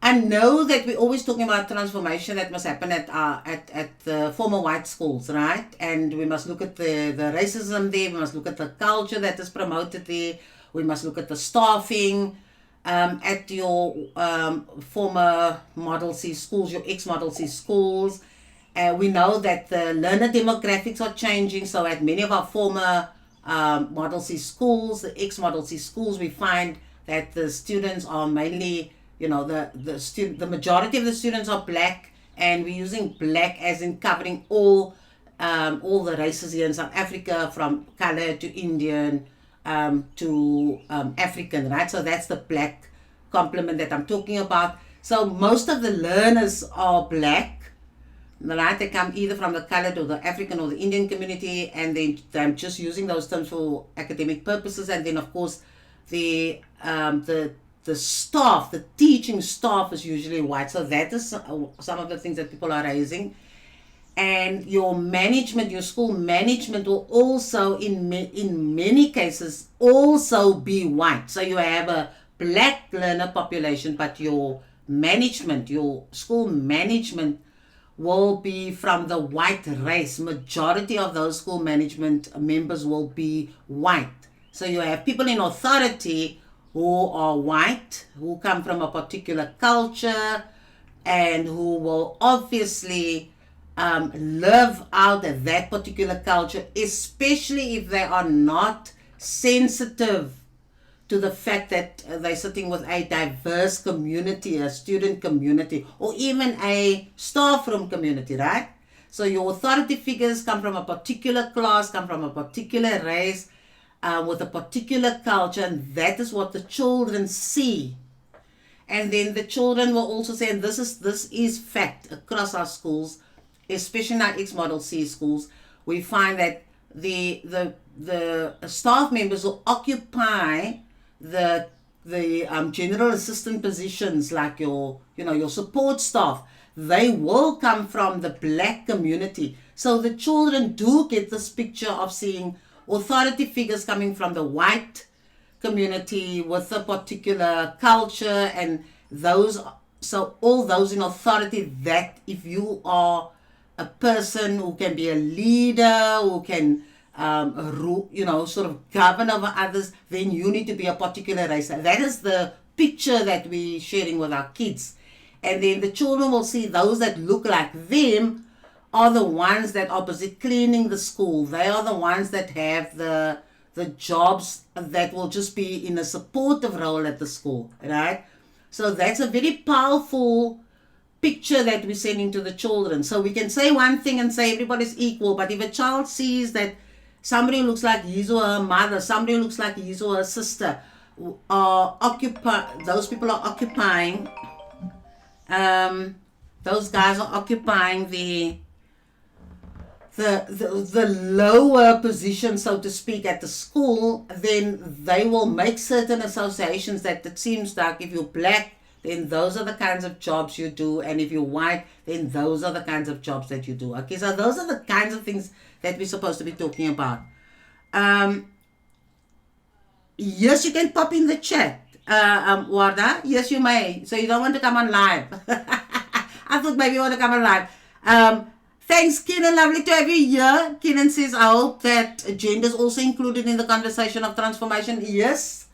I know that we're always talking about transformation that must happen at the former white schools, right? And we must look at the racism there. We must look at the culture that is promoted there. We must look at the staffing at your former Model C schools, your ex-Model C schools. We know that the learner demographics are changing. So at many of our former Model C schools, the ex-Model C schools, we find that the students are mainly, the majority of the students are black, and we're using black as in covering all the races here in South Africa, from color to Indian to African, right? So that's the black complement that I'm talking about. So most of the learners are black, right? They come either from the colored or the African or the Indian community, and then I'm just using those terms for academic purposes. And then of course the staff, the teaching staff is usually white. So that is some of the things that people are raising. And your management, your school management will also in many cases also be white. So you have a black learner population, but your management, your school management will be from the white race. Majority of those school management members will be white. So you have people in authority who are white, who come from a particular culture, and who will obviously live out that particular culture, especially if they are not sensitive to the fact that they're sitting with a diverse community, a student community, or even a staff room community, right? So your authority figures come from a particular class, come from a particular race, with a particular culture, and that is what the children see. And then the children will also say, and this is fact across our schools, especially in our ex-Model C schools, we find that the staff members will occupy the general assistant positions, like your support staff. They will come from the black community. So the children do get this picture of seeing authority figures coming from the white community with a particular culture, and all those in authority, that if you are a person who can be a leader, who can sort of govern over others, then you need to be a particular race. That is the picture that we're sharing with our kids. And then the children will see those that look like them are the ones that are busy cleaning the school. They are the ones that have the jobs that will just be in a supportive role at the school, right? So that's a very powerful picture that we send into the children. So we can say one thing and say everybody's equal, but if a child sees that somebody looks like his or her mother, somebody looks like his or her sister, those people are occupying, those guys are occupying the lower position, so to speak, at the school, then they will make certain associations that it seems like if you're black, then those are the kinds of jobs you do, and if you're white, then those are the kinds of jobs that you do. Okay, so those are the kinds of things that we're supposed to be talking about. Yes, you can pop in the chat, Warda. Yes, you may. So you don't want to come on live. I thought maybe you want to come on live. Thanks, Kenan. Lovely to have you here. Kenan says, I hope that gender is also included in the conversation of transformation. Yes.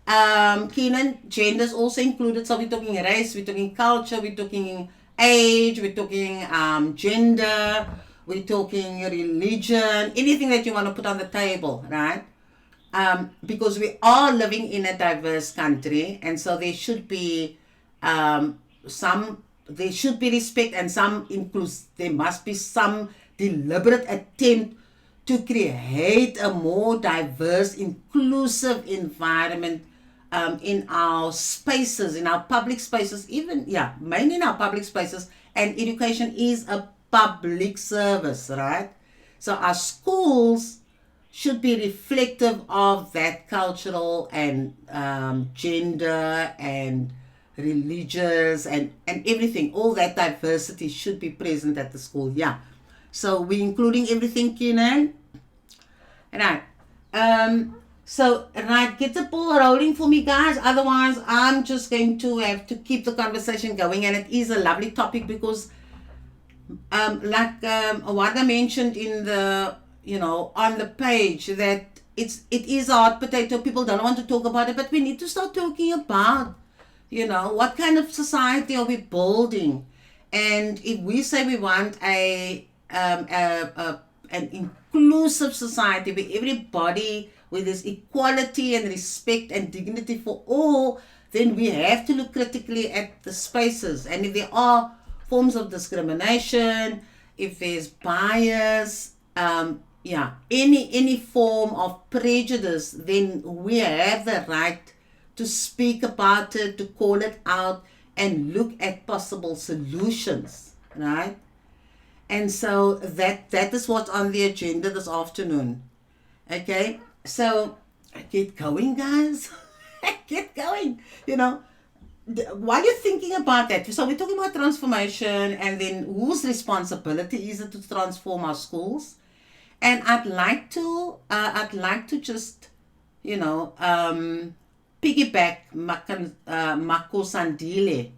Kenan, gender is also included. So we're talking race, we're talking culture, we're talking age, we're talking gender, we're talking religion, anything that you want to put on the table, right? Because we are living in a diverse country, and so there should be there should be respect, and there must be some deliberate attempt to create a more diverse, inclusive environment in our spaces, in our public spaces, mainly in our public spaces. And education is a public service, right? So our schools should be reflective of that cultural and gender and religious and everything. All that diversity should be present at the school. Yeah. So we're including everything, Kenan. Right. So, right, get the ball rolling for me, guys. Otherwise, I'm just going to have to keep the conversation going. And it is a lovely topic because, what I mentioned in the, on the page, that it is a hot potato. People don't want to talk about it, but we need to start talking about, what kind of society are we building? And if we say we want an inclusive society where everybody, where there's equality and respect and dignity for all, then we have to look critically at the spaces. And if there are forms of discrimination, if there's bias, any form of prejudice, then we have the right to speak about it, to call it out, and look at possible solutions, right? And so that is what's on the agenda this afternoon. Okay, so get going, guys. Get going. While you're thinking about that, so we're talking about transformation, and then whose responsibility is it to transform our schools? And I'd like to just, piggyback Mako Sandile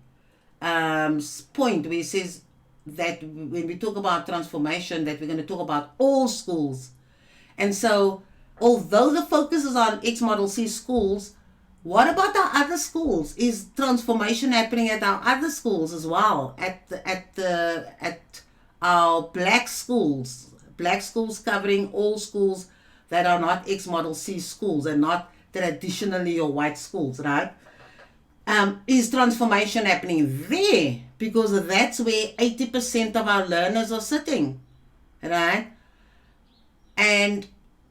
point, where he says that when we talk about transformation, that we're going to talk about all schools. And so, although the focus is on X Model C schools, what about our other schools? Is transformation happening at our other schools as well? At our black schools covering all schools that are not X Model C schools and not traditionally your white schools, right? Is transformation happening there? Because that's where 80% of our learners are sitting, right? And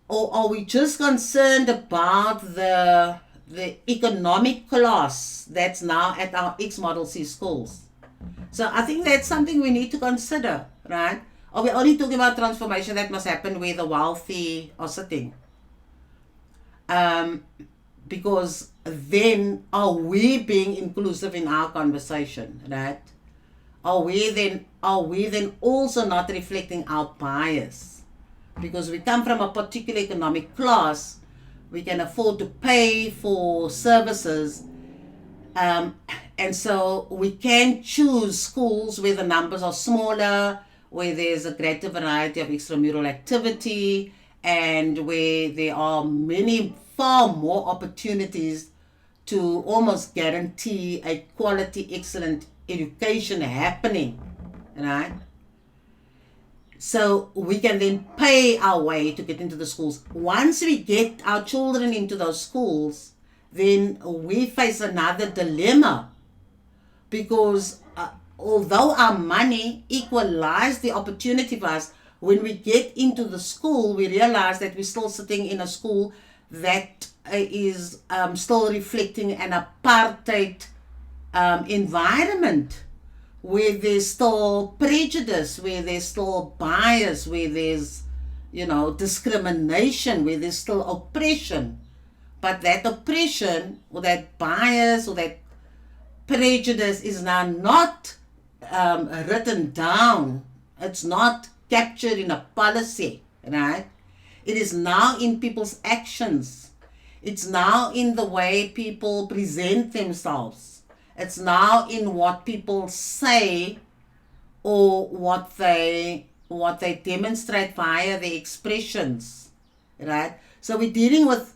or are we just concerned about the economic class that's now at our X Model C schools? So I think that's something we need to consider, right? Are we only talking about transformation that must happen where the wealthy are sitting? Because then are we being inclusive in our conversation, right? Are we then also not reflecting our bias? Because we come from a particular economic class, we can afford to pay for services, and so we can choose schools where the numbers are smaller, where there's a greater variety of extramural activity, and where there are far more opportunities to almost guarantee a quality, excellent education happening, right? So we can then pay our way to get into the schools. Once we get our children into those schools, then we face another dilemma, because although our money equalized the opportunity for us, when we get into the school, we realize that we're still sitting in a school that is still reflecting an apartheid environment, where there's still prejudice, where there's still bias, where there's, discrimination, where there's still oppression. But that oppression or that bias or that prejudice is now not written down. It's not captured in a policy, right? It is now in people's actions. It's now in the way people present themselves. It's now in what people say, or what they demonstrate via their expressions, right? So we're dealing with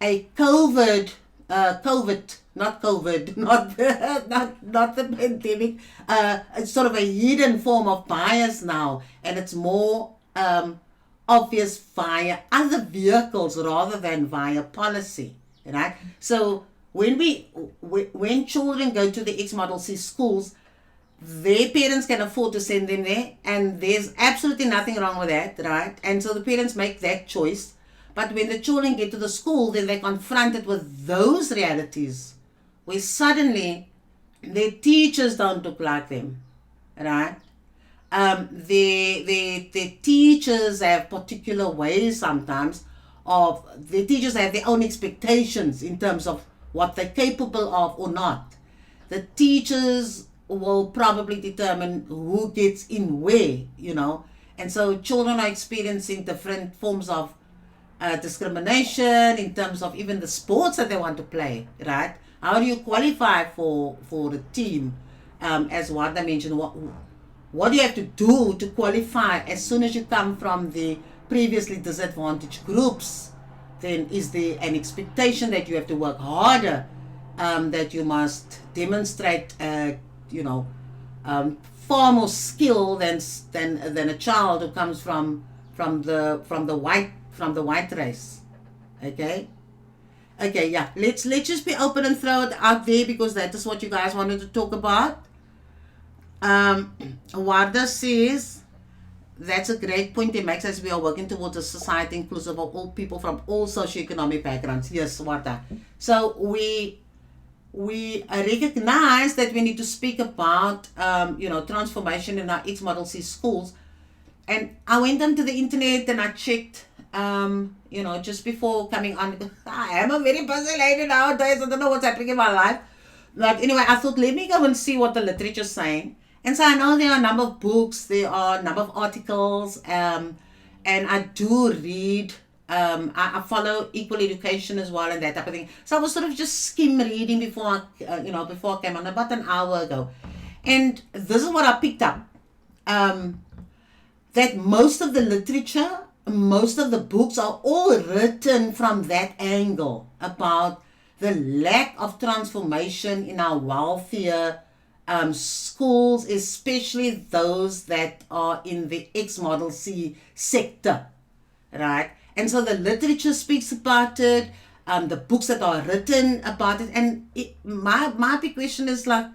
a not the pandemic. It's sort of a hidden form of bias now, and it's more obvious via other vehicles rather than via policy, right? So when children go to the X Model C schools, their parents can afford to send them there, and there's absolutely nothing wrong with that, right? And so the parents make that choice. But when the children get to the school, then they're confronted with those realities, where suddenly their teachers don't look like them, right? The teachers have particular ways sometimes of, the teachers have their own expectations in terms of what they're capable of or not. The teachers will probably determine who gets in where, and so children are experiencing different forms of discrimination in terms of even the sports that they want to play, right? How do you qualify for a team? As Wanda mentioned, what do you have to do to qualify as soon as you come from the previously disadvantaged groups? Then is there an expectation that you have to work harder, that you must demonstrate, you know, far more skill than a child who comes from the white race. Okay. Okay, yeah. Let's just be open and throw it out there because that is what you guys wanted to talk about. Warda says that's a great point it makes as we are working towards a society inclusive of all people from all socioeconomic backgrounds. Yes, Warda. So we recognize that we need to speak about transformation in our X Model C schools. And I went onto the internet and I checked just before coming on, because I am a very busy lady nowadays. I don't know what's happening in my life. But anyway, I thought, let me go and see what the literature is saying. And so I know there are a number of books, there are a number of articles, and I do read. I follow Equal Education as well and that type of thing. So I was sort of just skim reading before I came on about an hour ago. And this is what I picked up. That most of the literature, most of the books are all written from that angle about the lack of transformation in our wealthier schools, especially those that are in the X Model C sector, right? And so the literature speaks about it, the books that are written about it, and my big question is like,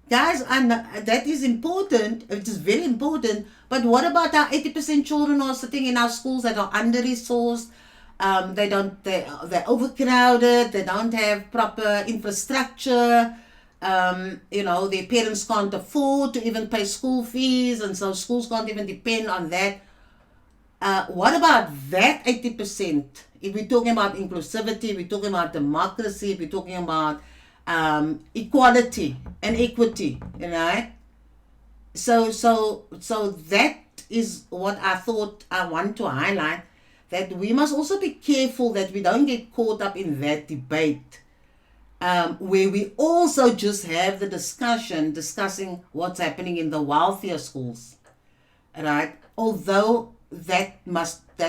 guys, that is important. It is very important. But what about our 80% children who are sitting in our schools that are under-resourced? They're overcrowded. They don't have proper infrastructure. Their parents can't afford to even pay school fees, and so schools can't even depend on that. What about that 80%? If we're talking about inclusivity, we're talking about democracy, we're talking about equality and equity, right? So that is what I thought I want to highlight, that we must also be careful that we don't get caught up in that debate, where we also just have the discussing what's happening in the wealthier schools, right? Although that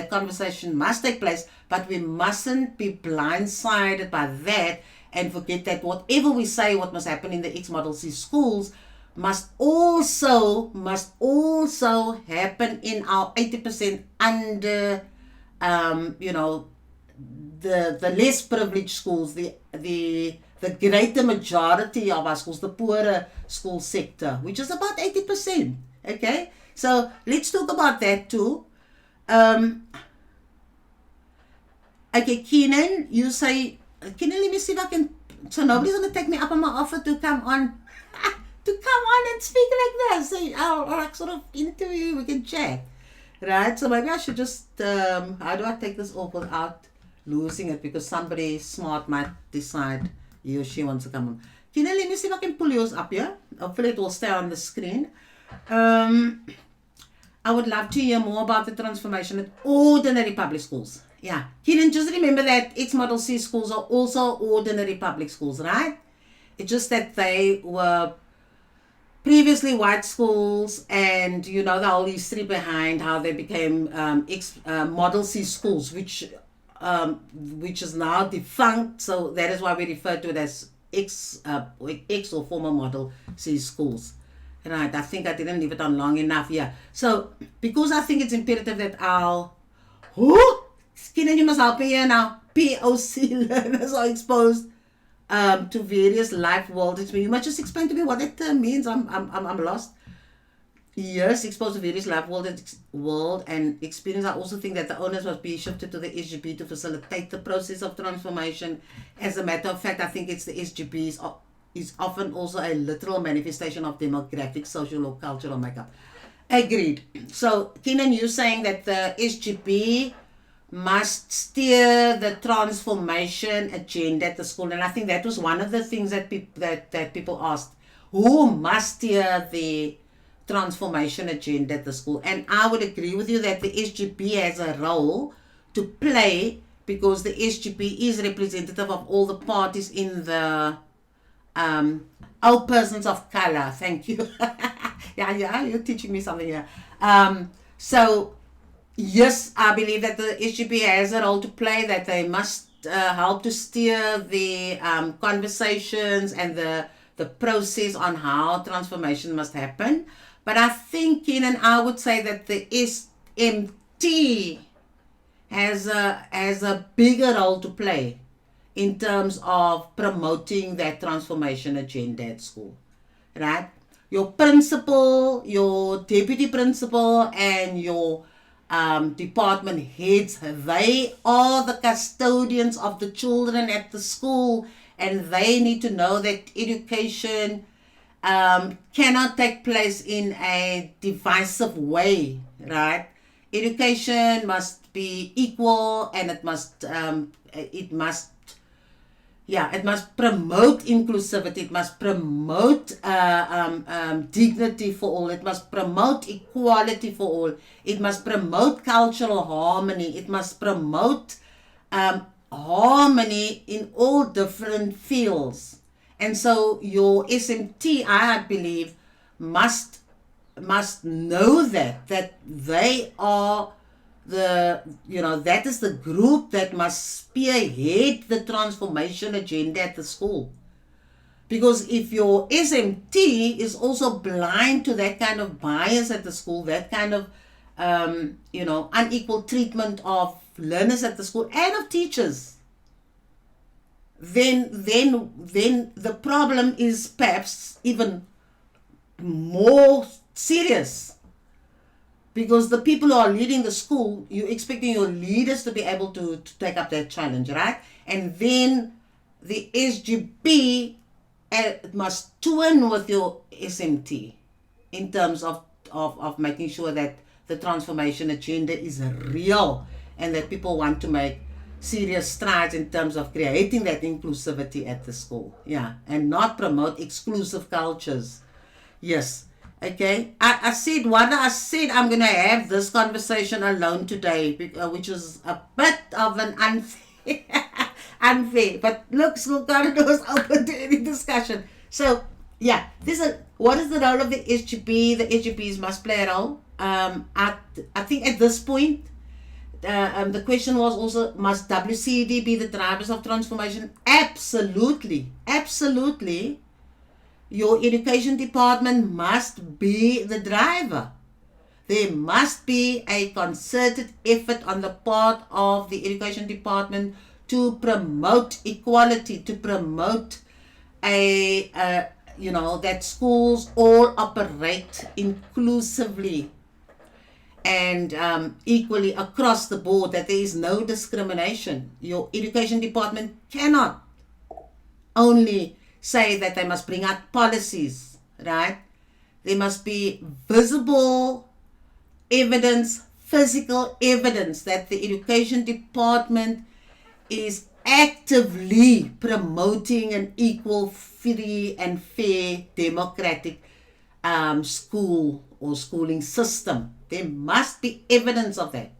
conversation must take place, but we mustn't be blindsided by that and forget that whatever we say, what must happen in the X Model C schools must also happen in our 80% under, the less privileged schools, the greater majority of our schools, the poorer school sector, which is about 80%. Okay, so let's talk about that too. Okay, Keenan, you say, Keenan, let me see if I can. So nobody's gonna take me up on my offer to come on, and speak like that. So I'll sort of interview. We can chat, right? So maybe I should just. How do I take this off without losing it? Because somebody smart might decide he or she wants to come on. Keenan, let me see if I can pull yours up here. Hopefully it will stay on the screen. I would love to hear more about the transformation at ordinary public schools. Yeah, Keenan, just remember that X Model C schools are also ordinary public schools, right? It's just that they were previously white schools, and the whole history behind how they became Model C schools, which is now defunct. So that is why we refer to it as X or former Model C schools. Right, I think I didn't leave it on long enough. Yeah. So because I think it's imperative that our Skin, and you must help me here now. POC learners are exposed to various life world experiences. You must just explain to me what that term means. I'm lost. Yes, exposed to various life world and experience. I also think that the onus must be shifted to the SGB to facilitate the process of transformation. As a matter of fact, I think it's the SGB is often also a literal manifestation of demographic, social, or cultural makeup. Agreed. So, Keenan, you're saying that the SGB must steer the transformation agenda at the school, and I think that was one of the things that people asked: who must steer the transformation agenda at the school? And I would agree with you that the SGB has a role to play, because the SGP is representative of all the parties in the all persons of color. Thank you. Yeah, you're teaching me something here. So yes, I believe that the SGP has a role to play, that they must help to steer the conversations and the process on how transformation must happen. But I think, Kenan, I would say that the SMT has a bigger role to play in terms of promoting that transformation agenda at school, right? Your principal, your deputy principal, and your department heads, they are the custodians of the children at the school, and they need to know that education cannot take place in a divisive way, right? Education must be equal, and it must promote inclusivity. It must promote dignity for all. It must promote equality for all. It must promote cultural harmony. It must promote harmony in all different fields. And so your SMT, I believe, must know that they are that is the group that must spearhead the transformation agenda at the school. Because if your SMT is also blind to that kind of bias at the school, that kind of unequal treatment of learners at the school and of teachers, then the problem is perhaps even more serious. Because the people who are leading the school, you're expecting your leaders to be able to take up that challenge, right? And then the SGB must tune with your SMT in terms of making sure that the transformation agenda is real, and that people want to make serious strides in terms of creating that inclusivity at the school. Yeah, and not promote exclusive cultures. Yes. Okay, I said I'm going to have this conversation alone today, which is a bit of an unfair, but look, school corridors open to any discussion. So, yeah, what is the role of the SGP? The SGPs must play a role. I think at this point, the question was also, must WCD be the drivers of transformation? Absolutely. Your education department must be the driver. There must be a concerted effort on the part of the education department to promote equality, to promote that schools all operate inclusively and equally across the board, that there is no discrimination. Your education department cannot only say that they must bring out policies, right? There must be visible evidence, physical evidence that the education department is actively promoting an equal, free and fair democratic school or schooling system. There must be evidence of that.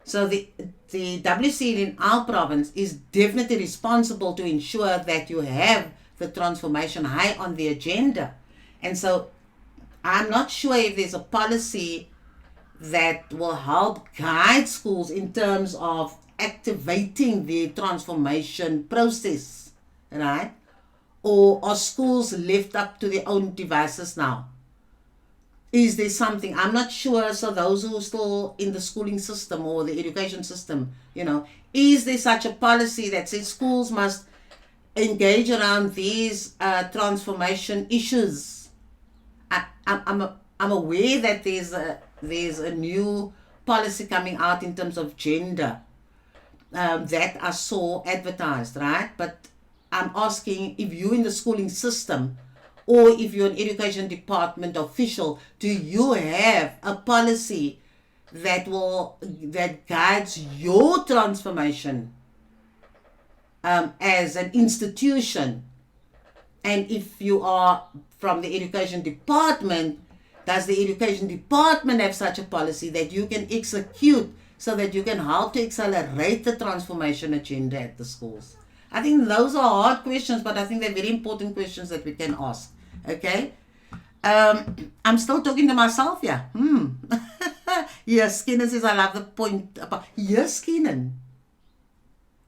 So the WC in our province is definitely responsible to ensure that you have the transformation high on the agenda. And so I'm not sure if there's a policy that will help guide schools in terms of activating the transformation process, right? Or are schools left up to their own devices now? Is there something? I'm not sure. So those who are still in the schooling system or the education system, is there such a policy that says schools must engage around these transformation issues? I'm aware that there's a new policy coming out in terms of gender that I saw advertised, right? But I'm asking, if you're in the schooling system, or if you're an education department official, do you have a policy that guides your transformation as an institution? And if you are from the education department, does the education department have such a policy that you can execute so that you can help to accelerate the transformation agenda at the schools? I think those are hard questions, but I think they're very important questions that we can ask. Okay? I'm still talking to myselk, yeah. Yes, Keenan says, I love the point about. Yes, Keenan.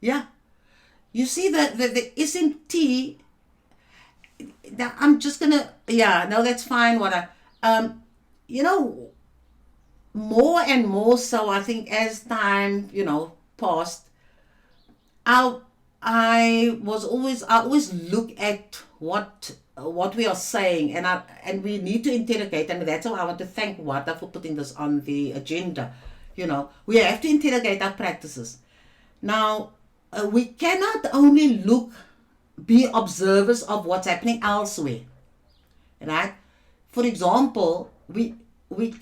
Yeah. You see the SMT. Now, I'm just gonna. Yeah, no, that's fine. You know, more and more so, I think as time, passed, I I always look at what we are saying, and we need to interrogate, and that's why I want to thank Wada for putting this on the agenda. We have to interrogate our practices. Now, we cannot only be observers of what's happening elsewhere, right? For example, we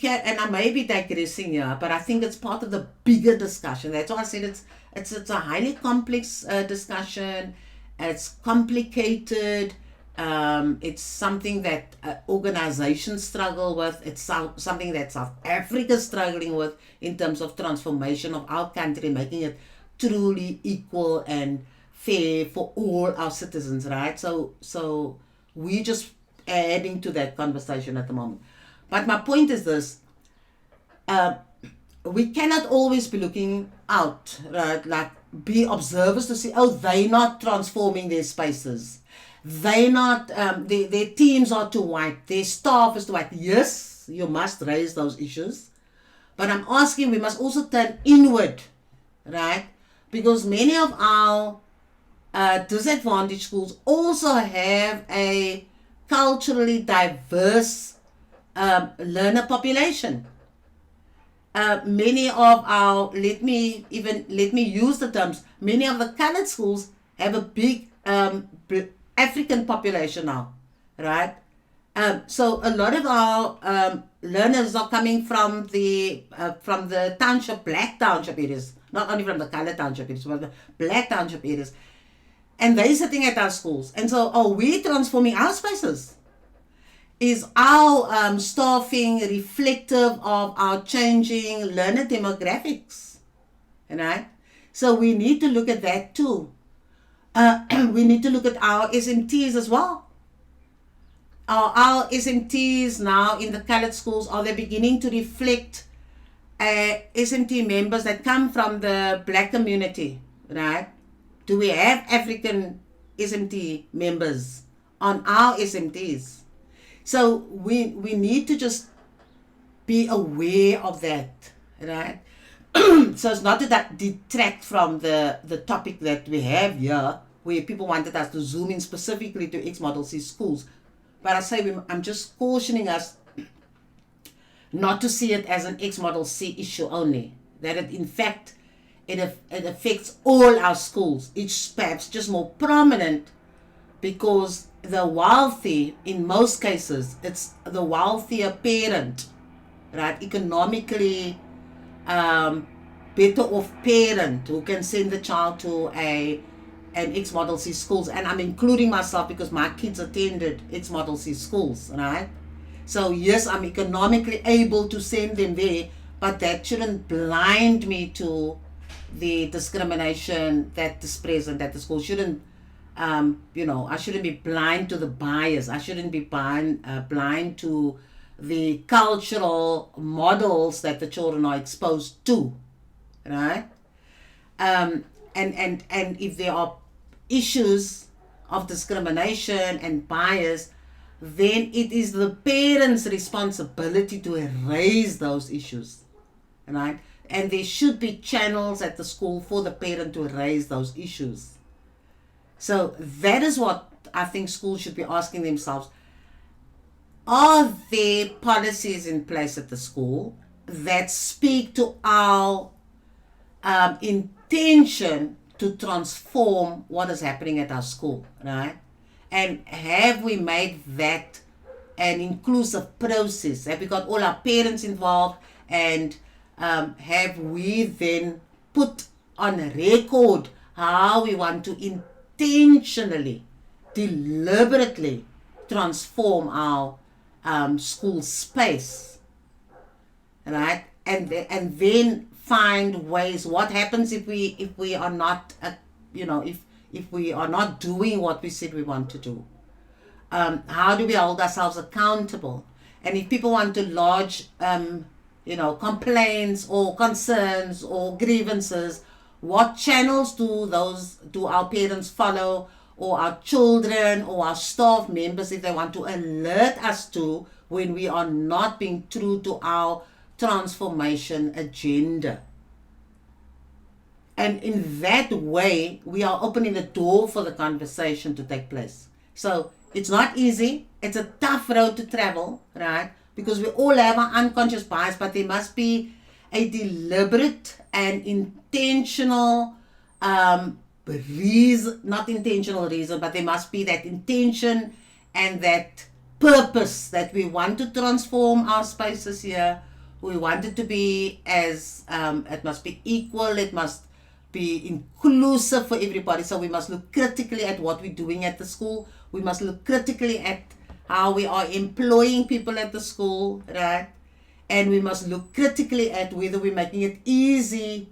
can, and I may be digressing here, but I think it's part of the bigger discussion. That's why I said it's a highly complex discussion. It's complicated. It's something that organizations struggle with. It's something that South Africa is struggling with in terms of transformation of our country, making it truly equal and fair for all our citizens, right? So we just adding to that conversation at the moment. But my point is this: we cannot always be looking out, right? Like be observers to see, oh, they're not transforming their spaces. They not, their teams are too white. Their staff is too white. Yes, you must raise those issues. But I'm asking, we must also turn inward, right? Because many of our disadvantaged schools also have a culturally diverse learner population. Many of our, let me use the terms, many of the colored schools have a big African population now, right? So a lot of our learners are coming from the township, black township areas, not only from the colored township areas, but the black township areas. And they're sitting at our schools. And so are we transforming our spaces? Is our staffing reflective of our changing learner demographics? Right? So we need to look at that too. We need to look at our SMTs as well. Our SMTs now in the colored schools, are they beginning to reflect SMT members that come from the black community, right? Do we have African SMT members on our SMTs? So we need to just be aware of that, right? So it's not that detract from the topic that we have here, where people wanted us to zoom in specifically to X Model C schools. But I say I'm just cautioning us not to see it as an X Model C issue only. That it, in fact, it affects all our schools. Each perhaps just more prominent because the wealthy, in most cases, it's the wealthier parent, right? Economically better off parent who can send the child to an X Model C schools. And I'm including myself because my kids attended X Model C schools, right? So yes, I'm economically able to send them there, but that shouldn't blind me to the discrimination that is present at the school. Shouldn't I shouldn't be blind to the bias. I shouldn't be blind to the cultural models that the children are exposed to, right? And if there are issues of discrimination and bias, then it is the parents' responsibility to erase those issues, right? And there should be channels at the school for the parent to raise those issues. So that is what I think schools should be asking themselves. Are there policies in place at the school that speak to our intention to transform what is happening at our school, right? And have we made that an inclusive process? Have we got all our parents involved? And have we then put on record how we want to intentionally, deliberately transform our school space, right? And then find ways. What happens if we are not, if we are not doing what we said we want to do? How do we hold ourselves accountable? And if people want to lodge, complaints or concerns or grievances, what channels do our parents follow, or our children or our staff members, if they want to alert us to when we are not being true to our transformation agenda? And in that way, we are opening the door for the conversation to take place. So it's not easy. It's a tough road to travel, right? Because we all have an unconscious bias, but there must be a deliberate and intentional reason, not intentional reason, but there must be that intention and that purpose that we want to transform our spaces here. We want it to be it must be equal, it must be inclusive for everybody. So we must look critically at what we're doing at the school. We must look critically at how we are employing people at the school, right? And we must look critically at whether we're making it easy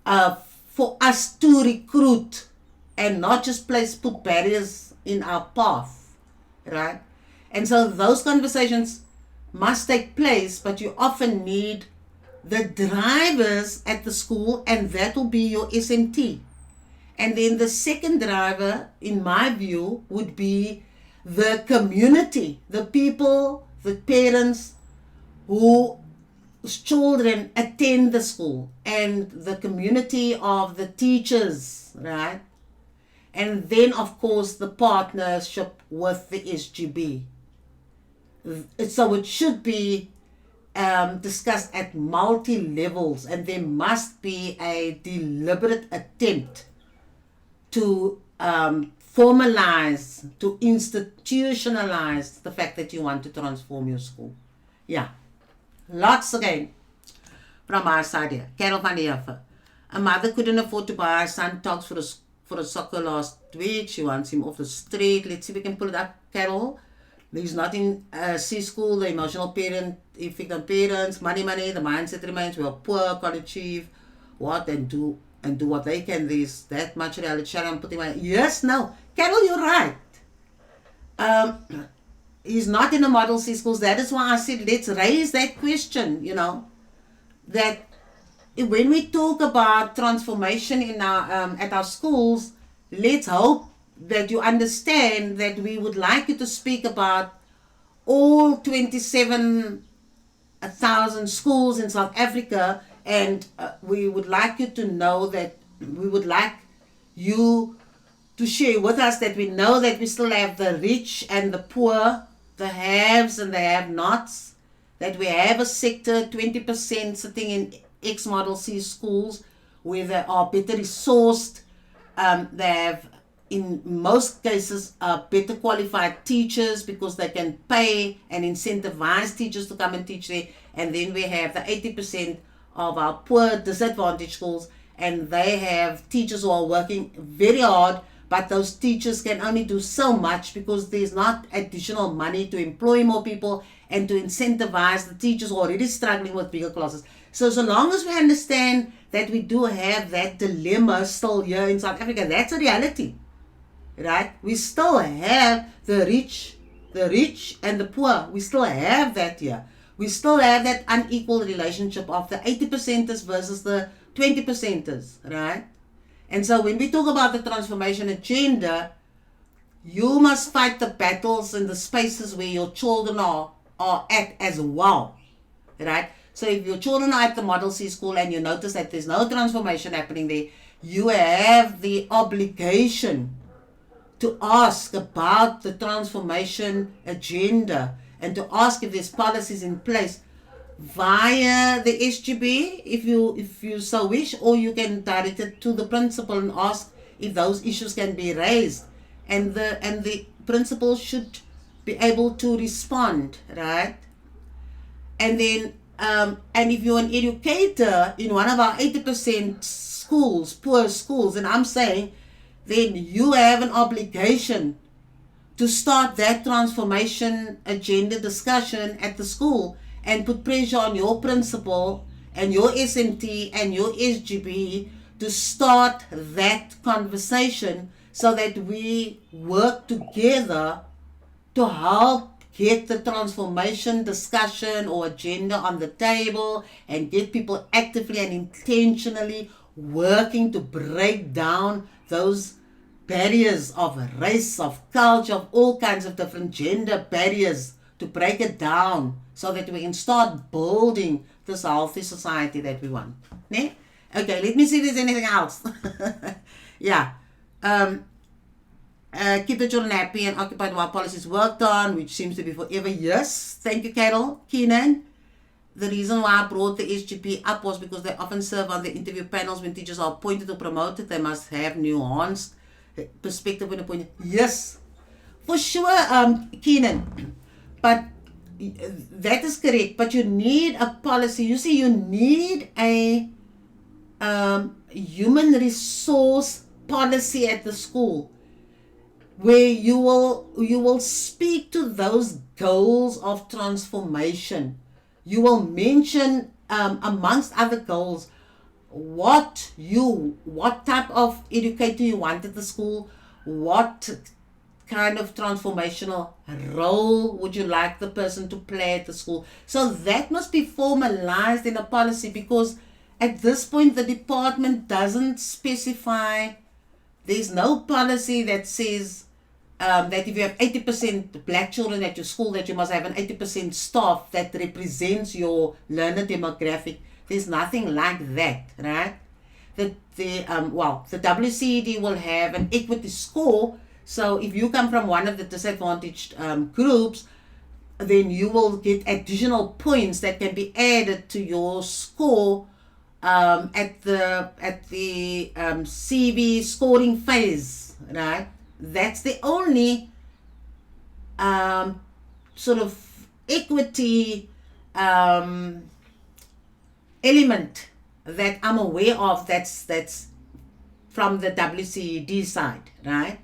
for us to recruit and not just put barriers in our path, right? And so those conversations must take place, but you often need the drivers at the school, and that will be your SMT. And then the second driver, in my view, would be the community, the people, the parents whose children attend the school, and the community of the teachers, right? And then, of course, the partnership with the SGB. So it should be discussed at multi-levels, and there must be a deliberate attempt to formalize, to institutionalize the fact that you want to transform your school. Yeah. Lots again from our side here. Carol van der Heuvel. A mother couldn't afford to buy her son togs for a soccer last week. She wants him off the street. Let's see if we can pull it up, Carol. He's not in C school, the emotional parent, effect on parents, money, the mindset remains, we are poor, can't achieve what and do what they can. There's that much reality. Shall I'm putting my, yes, no. Carol, you're right. He's not in the model C schools. That is why I said, let's raise that question, that when we talk about transformation in our at our schools, let's hope that you understand that we would like you to speak about all 27,000 schools in South Africa, and we would like you to know that we would like you to share with us that we know that we still have the rich and the poor, the haves and the have-nots, that we have a sector, 20% sitting in X Model C schools where they are better resourced, they have in most cases better qualified teachers because they can pay and incentivize teachers to come and teach there. And then we have the 80% of our poor disadvantaged schools, and they have teachers who are working very hard, but those teachers can only do so much because there's not additional money to employ more people and to incentivize the teachers who are already struggling with bigger classes. So long as we understand that we do have that dilemma still here in South Africa, that's a reality. Right? We still have the rich and the poor. We still have that here. We still have that unequal relationship of the 80%ers versus the 20%ers, right? And so when we talk about the transformation agenda, you must fight the battles in the spaces where your children are at as well, right? So if your children are at the Model C school and you notice that there's no transformation happening there, you have the obligation to ask about the transformation agenda and to ask if there's policies in place via the SGB if you so wish, or you can direct it to the principal and ask if those issues can be raised, and the principal should be able to respond, right? And then and if you're an educator in one of our 80% schools, poor schools, and I'm saying, then you have an obligation to start that transformation agenda discussion at the school and put pressure on your principal and your SMT and your SGB to start that conversation so that we work together to help get the transformation discussion or agenda on the table and get people actively and intentionally working to break down those barriers of race, of culture, of all kinds of different gender barriers, to break it down so that we can start building this healthy society that we want. Ne? Okay, let me see if there's anything else. Yeah. Keep the children happy and occupied while policies worked on, which seems to be forever. Yes. Thank you, Carol. Keenan. The reason why I brought the SGP up was because they often serve on the interview panels when teachers are appointed or promoted. They must have nuanced perspective when appointed. Yes, for sure, Keenan. But that is correct. But you need a policy. You see, you need a human resource policy at the school where you will speak to those goals of transformation. You will mention amongst other goals what type of educator you want at the school, what kind of transformational role would you like the person to play at the school. So that must be formalized in a policy, because at this point the department doesn't specify. There's no policy that says that if you have 80% black children at your school, that you must have an 80% staff that represents your learner demographic. There's nothing like that, right? The WCED will have an equity score. So if you come from one of the disadvantaged groups, then you will get additional points that can be added to your score at the CV scoring phase, right? That's the only sort of equity element that I'm aware of that's from the WCED side, right?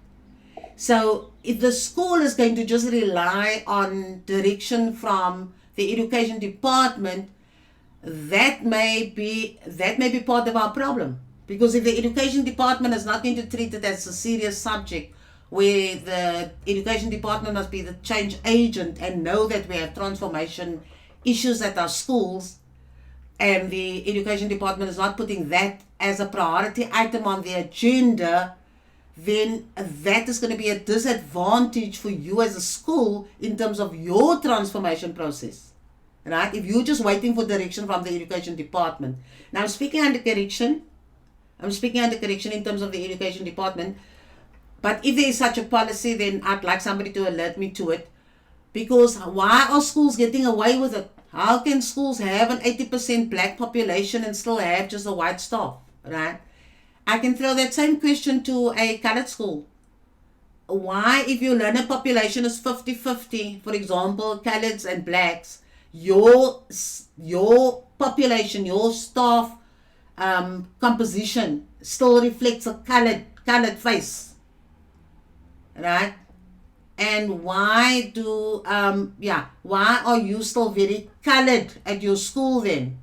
So if the school is going to just rely on direction from the education department, that may be part of our problem. Because if the education department is not going to treat it as a serious subject, where the education department must be the change agent and know that we have transformation issues at our schools, and the education department is not putting that as a priority item on the agenda, then that is going to be a disadvantage for you as a school in terms of your transformation process, right? If you're just waiting for direction from the education department. Now, I'm speaking under correction in terms of the education department. But if there is such a policy, then I'd like somebody to alert me to it. Because why are schools getting away with it? How can schools have an 80% black population and still have just a white staff, right? I can throw that same question to a colored school. Why, if your learner population is 50-50, for example, coloreds and blacks, your population, your staff composition still reflects a colored face, right? And why are you still very colored at your school then?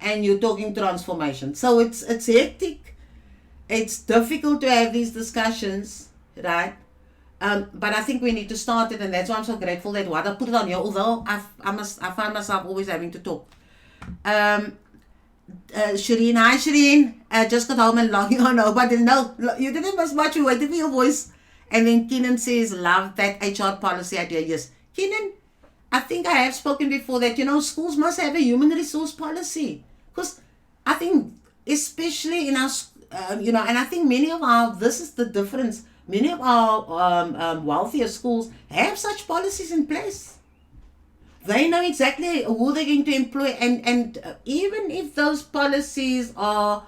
And you're talking transformation. So it's hectic. It's difficult to have these discussions, right? But I think we need to start it, and that's why I'm so grateful that Wada put it on here, although I find myself always having to talk. Shireen, hi Shireen. Just got home and logging on. Nobody, no, you didn't miss much. We waited for your voice. And then Keenan says, love that HR policy idea. Yes, Keenan, I think I have spoken before that, schools must have a human resource policy. Because I think, especially in our, and I think this is the difference. Many of our wealthier schools have such policies in place. They know exactly who they're going to employ, and even if those policies are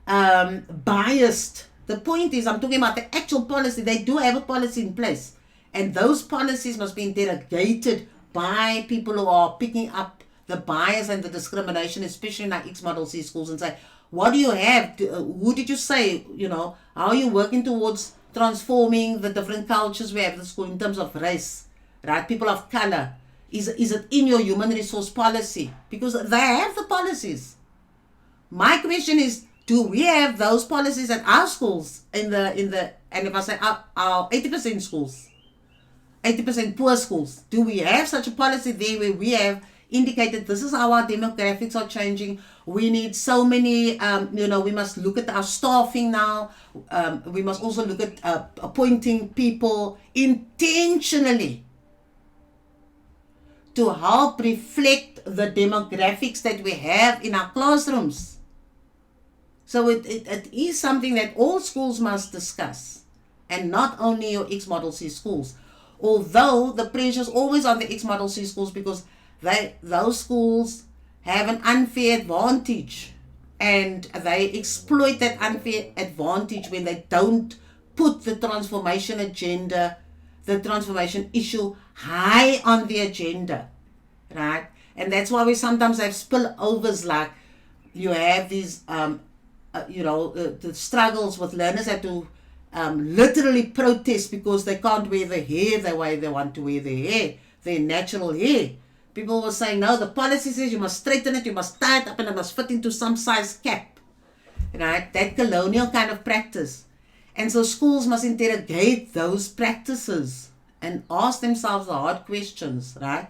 biased, the point is, I'm talking about the actual policy. They do have a policy in place, and those policies must be interrogated by people who are picking up the bias and the discrimination, especially in our X-Model C schools, and say, what do you have? Who did you say? How are you working towards transforming the different cultures we have at the school in terms of race, right? People of color. Is it in your human resource policy? Because they have the policies. My question is, do we have those policies at our schools and if I say our 80% schools, 80% poor schools, do we have such a policy there where we have indicated this is how our demographics are changing? We need so many, we must look at our staffing now. We must also look at appointing people intentionally to help reflect the demographics that we have in our classrooms. So it is something that all schools must discuss, and not only your X-Model C schools. Although the pressure is always on the X-Model C schools because those schools have an unfair advantage, and they exploit that unfair advantage when they don't put the transformation agenda, the transformation issue high on the agenda, right? And that's why we sometimes have spillovers, like you have these, the struggles with learners that to literally protest because they can't wear the hair the way they want to wear their hair, their natural hair. People were saying, no, the policy says you must straighten it, you must tie it up, and it must fit into some size cap. Right? That colonial kind of practice. And so schools must interrogate those practices and ask themselves the hard questions, right?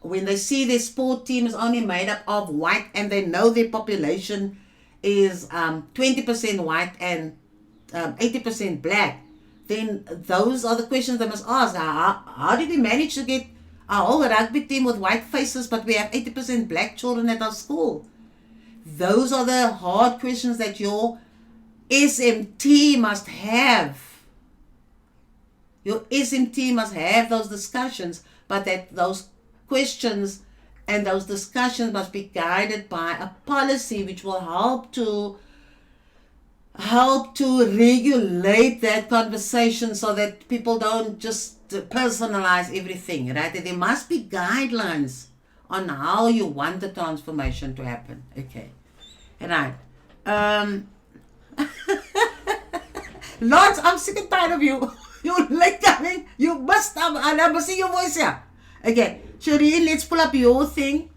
When they see their sport team is only made up of white and they know their population is 20% white and 80% black, then those are the questions they must ask. How did we manage to get a whole rugby team with white faces, but we have 80% black children at our school? Those are the hard questions that your SMT must have. Your SMT must have those discussions, but that those questions and those discussions must be guided by a policy which will help to regulate that conversation so that people don't just personalize everything, right? That there must be guidelines on how you want the transformation to happen. Okay. Right. Lawrence, I'm sick and tired of you. You're late coming. You must have, I never see your voice here. Okay. Shireen, let's pull up your thing.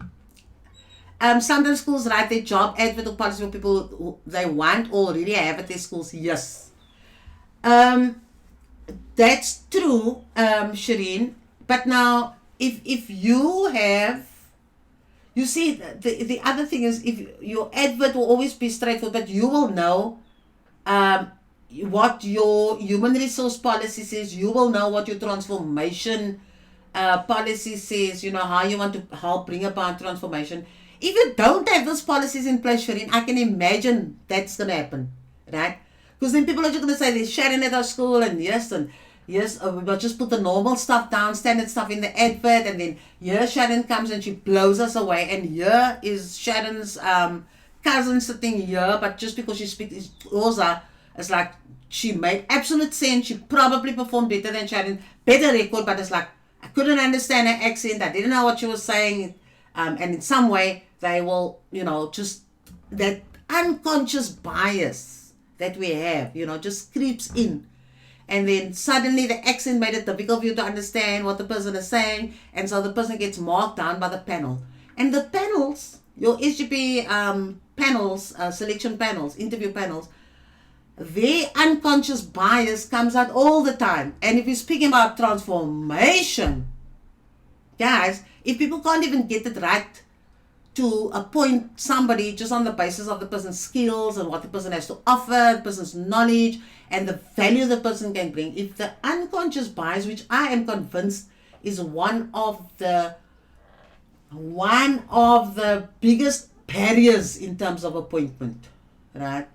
Sometimes schools write their job advert or policy for people who they want or already have at their schools. Yes. That's true, Shireen. But now, if you have, you see, the other thing is, if your advert will always be straightforward, but you will know what your human resource policy says. You will know what your transformation policy says, how you want to help bring about transformation. If you don't have those policies in place, Shireen, I can imagine that's going to happen, right? Because then people are just going to say, there's Sharon at our school, and yes, we'll just put the normal stuff down, standard stuff in the advert, and then here Sharon comes and she blows us away, and here is Sharon's cousin sitting here, but just because she speaks Xhosa, it's like she made absolute sense. She probably performed better than Sharon, better record, but it's like I couldn't understand her accent. I didn't know what she was saying. And in some way, they will, just that unconscious bias that we have, just creeps in. And then suddenly the accent made it difficult for you to understand what the person is saying. And so the person gets marked down by the panel. And the panels, your SGP panels, selection panels, interview panels, their unconscious bias comes out all the time. And if you're speaking about transformation, guys, if people can't even get it right to appoint somebody just on the basis of the person's skills and what the person has to offer, the person's knowledge, and the value the person can bring, if the unconscious bias, which I am convinced is one of the biggest barriers in terms of appointment, right?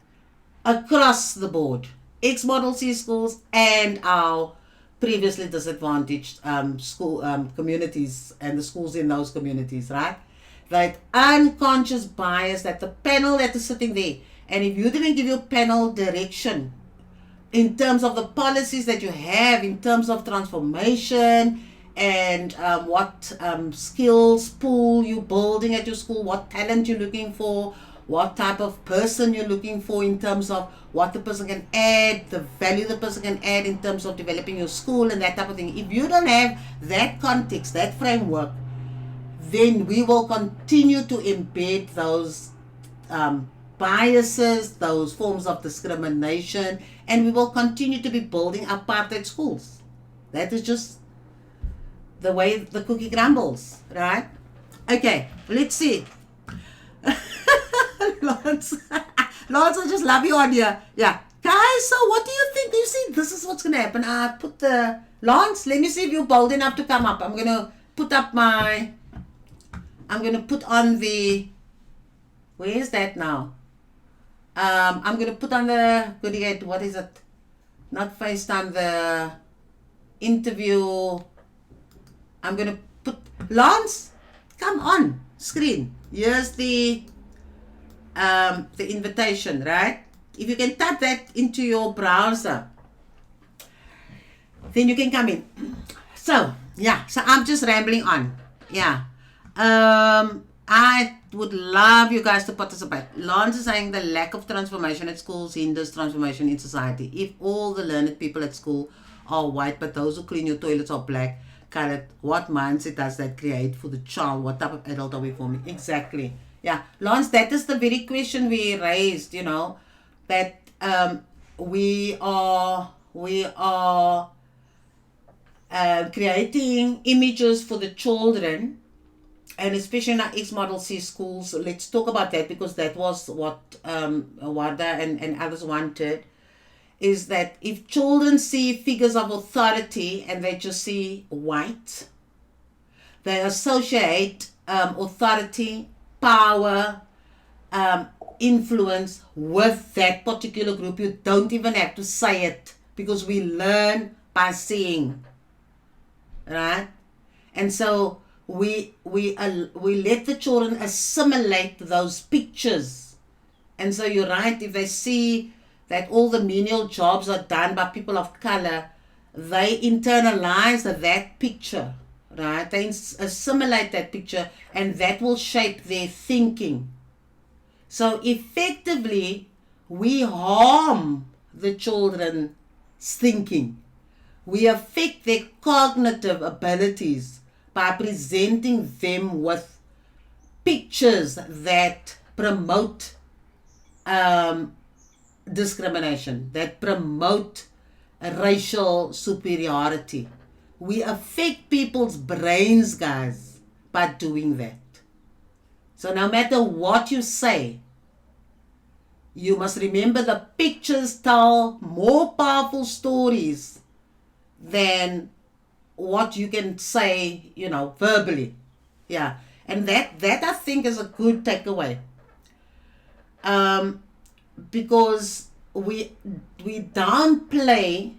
Across the board, X-Model C schools and our previously disadvantaged school communities and the schools in those communities, right? That unconscious bias that the panel that is sitting there, and if you didn't give your panel direction in terms of the policies that you have, in terms of transformation and what skills pool you're building at your school, what talent you're looking for, what type of person you're looking for in terms of what the person can add, the value the person can add in terms of developing your school and that type of thing. If you don't have that context, that framework, then we will continue to embed those biases, those forms of discrimination, and we will continue to be building apartheid schools. That is just the way the cookie crumbles, right? Okay, let's see. Lawrence, Lawrence, I just love you on here. Yeah. Guys, so what do you think? You see, this is what's going to happen. I put the... Lawrence, let me see if you're bold enough to come up. I'm going to put up my... I'm going to put on the... Where is that now? I'm going to put on the... What is it? Not FaceTime, the interview. I'm going to put... Lawrence, come on screen. Here's the invitation, right? If you can type that into your browser, then you can come in. So, yeah, so I'm just rambling on. Yeah. I would love you guys to participate. Lawrence is saying the lack of transformation at schools hinders transformation in society. If all the learned people at school are white, but those who clean your toilets are black, colored, what mindset does that create for the child? What type of adult are we forming? Exactly. Yeah. Lawrence, that is the very question we raised, that we are creating images for the children, and especially in our X-Model C schools. Let's talk about that, because that was what Wada and others wanted, is that if children see figures of authority and they just see white, they associate authority, power, influence with that particular group. You don't even have to say it, because we learn by seeing, right? And so we let the children assimilate those pictures. And so you're right, if they see that all the menial jobs are done by people of color, they internalize that picture, right? They assimilate that picture, and that will shape their thinking. So effectively, we harm the children's thinking. We affect their cognitive abilities by presenting them with pictures that promote discrimination, that promote racial superiority. We affect people's brains, guys, by doing that. So no matter what you say, you must remember the pictures tell more powerful stories than what you can say, verbally. Yeah. And that I think is a good takeaway. Because we downplay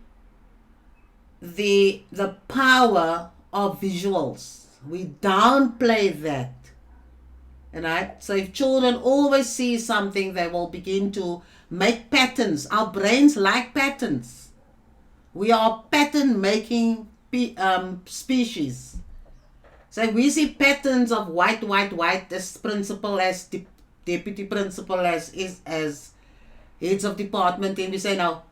the power of visuals. We downplay that. Right? So if children always see something, they will begin to make patterns. Our brains like patterns. We are pattern making species. So if we see patterns of white, as principal, as deputy principal, as heads of department, and we say now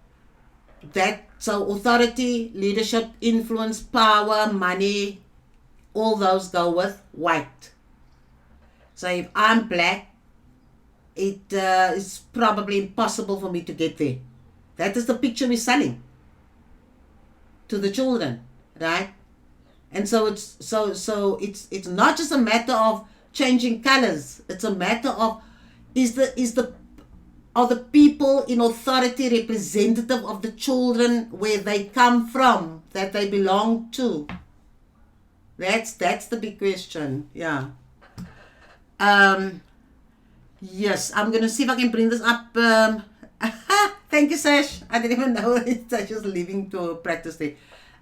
that, so authority, leadership, influence, power, money, all those go with white. So if I'm black, it is probably impossible for me to get there. That is the picture we're selling to the children, right? And so it's not just a matter of changing colors. It's a matter of are the people in authority representative of the children where they come from, that they belong to? That's the big question. Yeah. Yes, I'm going to see if I can bring this up. Thank you, Sash. I didn't even know Sash was leaving to practice there.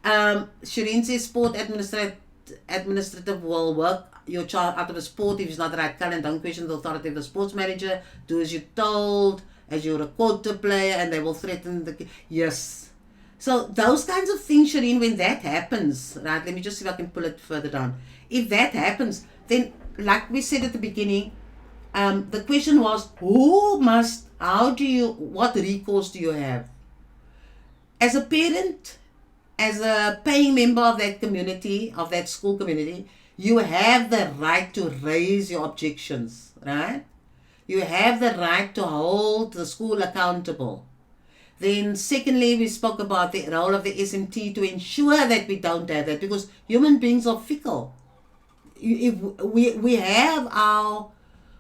Shireen says sport administrative will work your child out of a sport if he's not the right color, and don't question the authority of the sports manager. Do as you're told, as you're a quota player, and they will threaten the... Yes. So those kinds of things, Shireen, when that happens, right, let me just see if I can pull it further down. If that happens, then like we said at the beginning, the question was, what recourse do you have? As a parent, as a paying member of that community, of that school community, you have the right to raise your objections, right? You have the right to hold the school accountable. Then secondly, we spoke about the role of the SMT to ensure that we don't have that, because human beings are fickle. If we have our,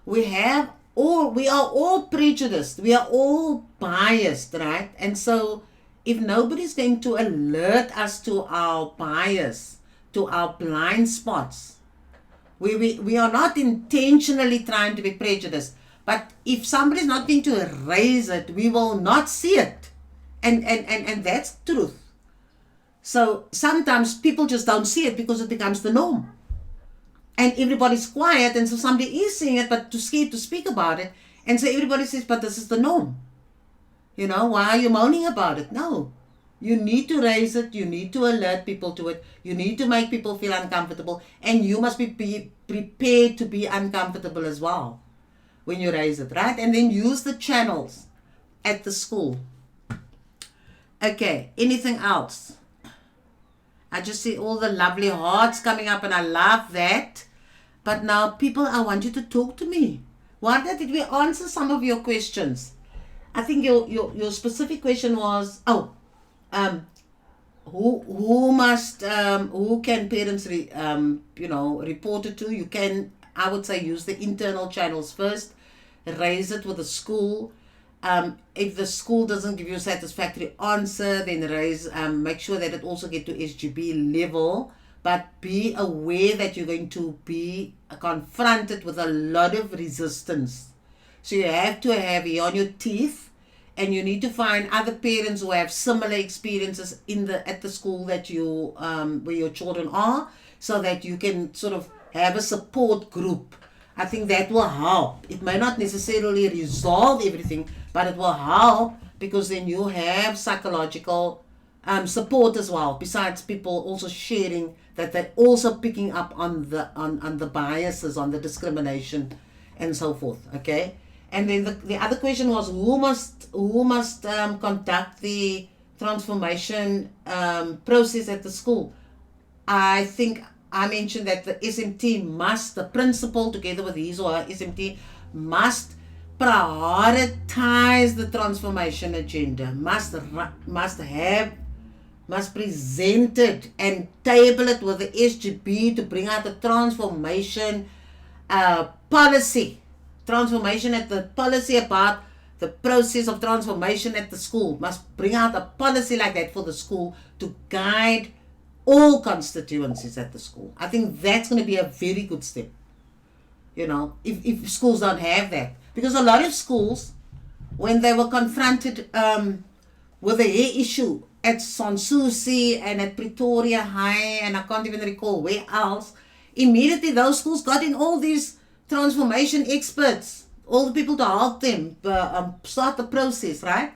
we are all prejudiced, we are all biased, right? And so if nobody's going to alert us to our bias, to our blind spots, we are not intentionally trying to be prejudiced, but if somebody's not going to erase it, we will not see it. And that's truth. So sometimes people just don't see it because it becomes the norm. And everybody's quiet, and so somebody is seeing it, but too scared to speak about it. And so everybody says, but this is the norm. Why are you moaning about it? No. You need to raise it. You need to alert people to it. You need to make people feel uncomfortable. And you must be prepared to be uncomfortable as well when you raise it, right? And then use the channels at the school. Okay, anything else? I just see all the lovely hearts coming up, and I love that. But now, people, I want you to talk to me. Why did we answer some of your questions? I think your specific question was, who can parents report it to? You can, I would say, use the internal channels first. Raise it with the school. If the school doesn't give you a satisfactory answer, then make sure that it also get to SGB level, but be aware that you're going to be confronted with a lot of resistance. So you have to have it on your teeth, and you need to find other parents who have similar experiences at the school that you where your children are, so that you can sort of have a support group. I think that will help. It may not necessarily resolve everything, but it will help, because then you have psychological support as well, besides people also sharing that they're also picking up on the biases, on the discrimination, and so forth. Okay. And then the other question was, who must conduct the transformation process at the school? I think I mentioned that the SMT must, the principal together with his or her SMT, must prioritize the transformation agenda, must present it and table it with the SGB to bring out the transformation policy. Transformation at the policy about the process of transformation at the school. Must bring out a policy like that for the school to guide all constituencies at the school. I think that's going to be a very good step. If schools don't have that. Because a lot of schools, when they were confronted with the hair issue at Sanssouci and at Pretoria High, and I can't even recall where else, immediately those schools got in all these transformation experts, all the people to help them start the process, right?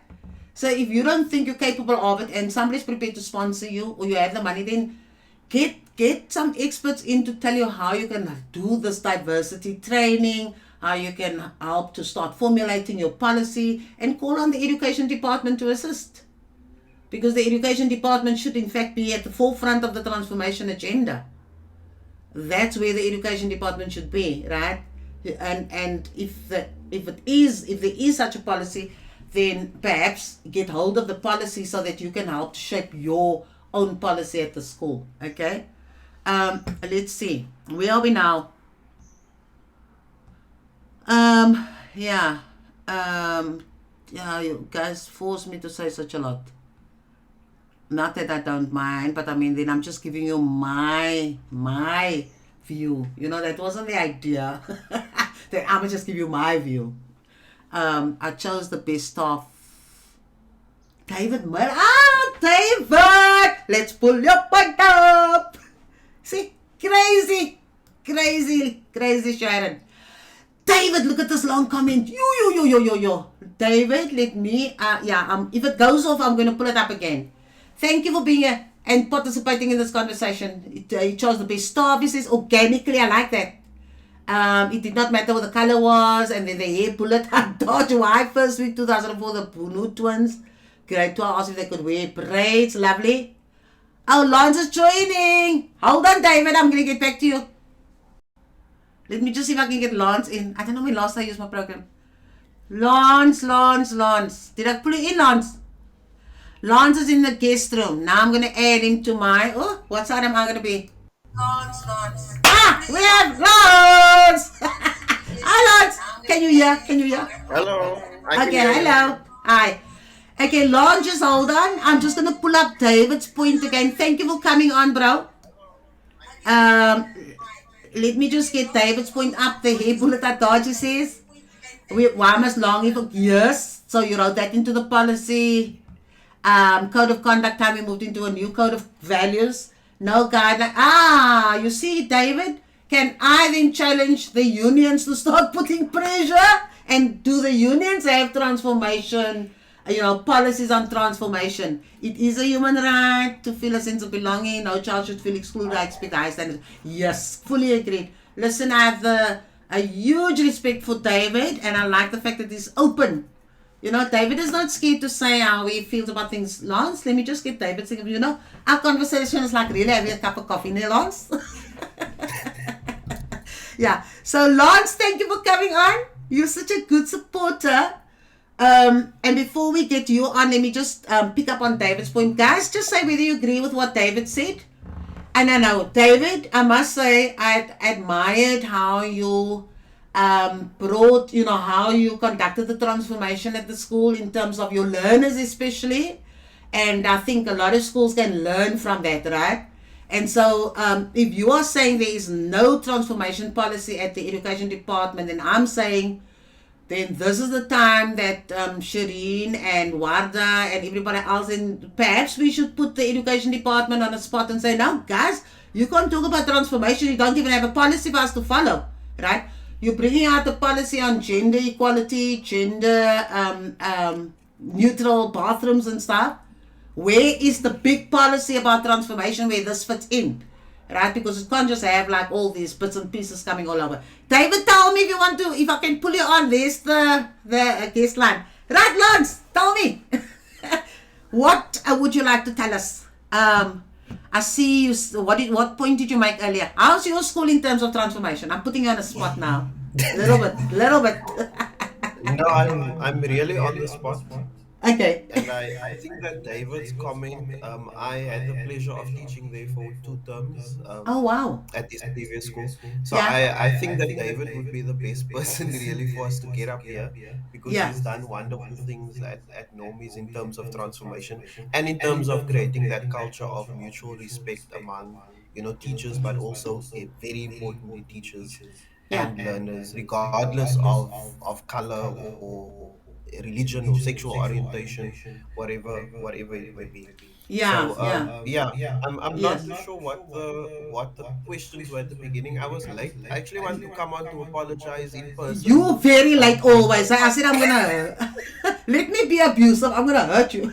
So if you don't think you're capable of it, and somebody's prepared to sponsor you, or you have the money, then get some experts in to tell you how you can do this diversity training, how you can help to start formulating your policy, and call on the education department to assist. Because the education department should in fact be at the forefront of the transformation agenda. That's where the education department should be, right? And if there is such a policy, then perhaps get hold of the policy so that you can help shape your own policy at the school. Okay. Let's see. Where are we now? You guys force me to say such a lot. Not that I don't mind, but I mean, then I'm just giving you my view. That wasn't the idea. That I'm just give you my view. I chose the best staff. David Miller. David! Let's pull your point up. See? Crazy, Sharon. David, look at this long comment. Yo. David, let me, if it goes off, I'm going to pull it up again. Thank you for being here and participating in this conversation. He chose the best staff. He says organically. I like that. It did not matter what the color was, and then the hair bullet. Dodge July 1st week 2004, the Bunu twins. Grade 12 asked if they could wear braids. Lovely. Oh, Lance is joining. Hold on, David. I'm going to get back to you. Let me just see if I can get Lance in. I don't know when last I used my program. Lance. Did I put it in, Lance? Lance is in the guest room. Now I'm going to add him to my. Oh, what side am I going to be? Lance. Ah, we have Lance. Hi, Lance. Can you hear? Can you hear? Hello, I can Okay, hear you. hello. Hi. Okay, Lance, just hold on. I'm just going to pull up David's point again. Thank you for coming on, bro. Um, Let me just get David's point up. The hair bullet that Dodger says. Why must longing for years? So you wrote that into the policy code of conduct time we moved into a new code of values. No guideline. Ah, you see, David, can I then challenge the unions to start putting pressure? And do the unions have transformation, policies on transformation? It is a human right to feel a sense of belonging. No child should feel excluded. I expect high standards. Yes, fully agreed. Listen, I have a huge respect for David, and I like the fact that he's open. David is not scared to say how he feels about things. Lance, let me just get David saying, our conversation is like really having a cup of coffee, there, Lance. Yeah. So, Lance, thank you for coming on. You're such a good supporter. And before we get you on, let me just pick up on David's point. Guys, just say whether you agree with what David said. And I know, David, I must say, I admired how you brought, how you conducted the transformation at the school in terms of your learners, especially. And I think a lot of schools can learn from that, right? And so, if you are saying there is no transformation policy at the education department, then I'm saying then this is the time that Shireen and Warda and everybody else, and perhaps we should put the education department on a spot and say, no, guys, you can't talk about transformation. You don't even have a policy for us to follow, right? You're bringing out the policy on gender equality, gender neutral bathrooms and stuff. Where is the big policy about transformation where this fits in? Right? Because you can't just have like all these bits and pieces coming all over. David, tell me if you want to, if I can pull you on. There's the guest line. Right, Lance, tell me. What would you like to tell us? I see you. What point did you make earlier? How's your school in terms of transformation? I'm putting you on a spot now. Little bit. No, I'm really on the spot, Okay. and I think that David's comment. I had the pleasure of teaching there for 2 terms Oh wow. at this previous school. So Yeah. I think that David would be the best person really for us to get up here because Yeah. he's done wonderful things at Normies in terms of transformation and in terms of creating that culture of mutual respect among teachers, but also very importantly teachers Yeah. and learners, regardless of color or religion or sexual orientation, whatever it may be. Yeah. So Yeah. yeah, I'm not Yes. too sure what the questions were at the beginning. I was late. I actually want to come on to apologize in person. You very like For always. I said I'm gonna let me be abusive. I'm gonna hurt you.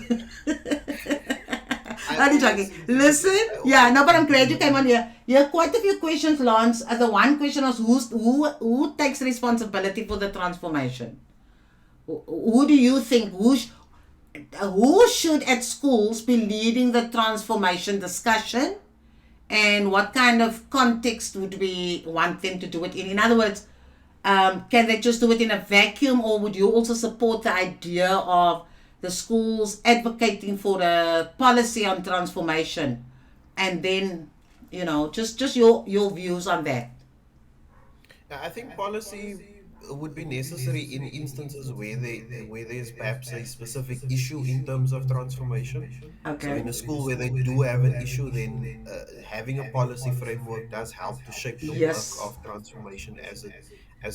I Only always joking. seem to get Listen, I yeah, always no, but seem I'm to get glad you it came wrong. on here. Yeah, quite a few questions, Lance. The one question was who takes responsibility for the transformation? Who do you think who should at schools be leading the transformation discussion, and what kind of context would we want them to do it in? In other words, can they just do it in a vacuum, or would you also support the idea of the schools advocating for a policy on transformation, and then just your views on that? Yeah, I think policy would be necessary in instances where there's perhaps a specific issue in terms of transformation. So Okay. in a school where they do have an issue, then having a policy framework does help to shape the work Yes. of transformation as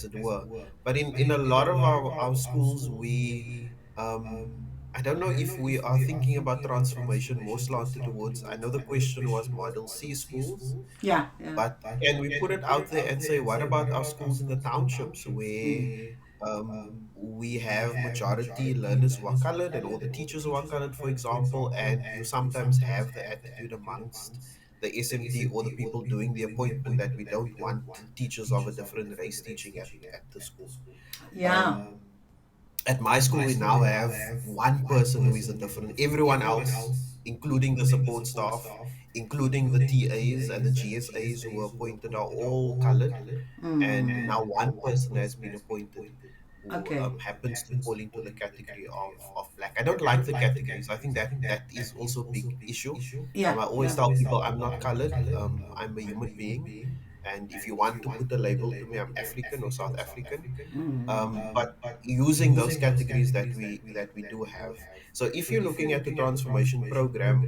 it were. But in a lot of our schools, um, I don't know if we are thinking about transformation more slanted towards. I know the question was Model C schools, Yeah. Yeah. but can we put it out there and say, what about our schools in the townships where we have majority learners who are colored and all the teachers who are colored, for example, and you sometimes have the attitude amongst the SMT or the people doing the appointment that we don't want teachers of a different race teaching at the school. Yeah. Um, at my school, we now have one person who is a different. Everyone else, including the support staff, including the TAs and the GSAs who were appointed, are all colored. And now one person has been appointed, who Okay. happens to fall into the category of black. I don't like the categories. I think that is also a big issue. Yeah. I always tell people I'm not colored. I'm a human being, and if you want to put a label to me, I'm African or South African. But using those categories that we do have. So if you're looking at the transformation program,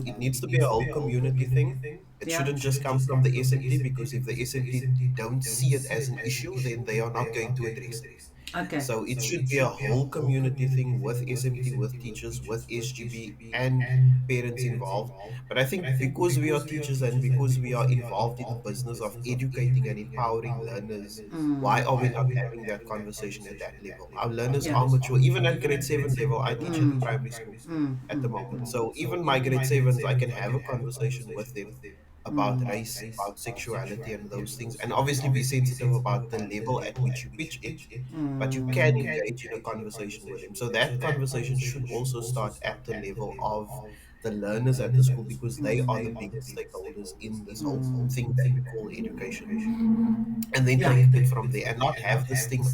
it needs to be a whole community thing. It Yeah. shouldn't just come from the SMT, because if the SMT don't see it as an issue, then they are not going to address it. Okay. So it should be a whole community thing with SMT, with teachers, with SGB, and parents involved. But I think because we are teachers and because we are involved in the business of educating and empowering learners, why are we not having that conversation at that level? Our learners are mature. Even at grade 7 level, I teach at the primary school at the moment. So even my grade 7s, I can have a conversation with them about race, about sexuality, and those things. And obviously be sensitive about the level at which you pitch it, but you can engage in a conversation with them. So that conversation should also start at the level of the learners at the school, because they are the biggest stakeholders in this whole thing that we call education, and then Yeah. take it from there and not have this thing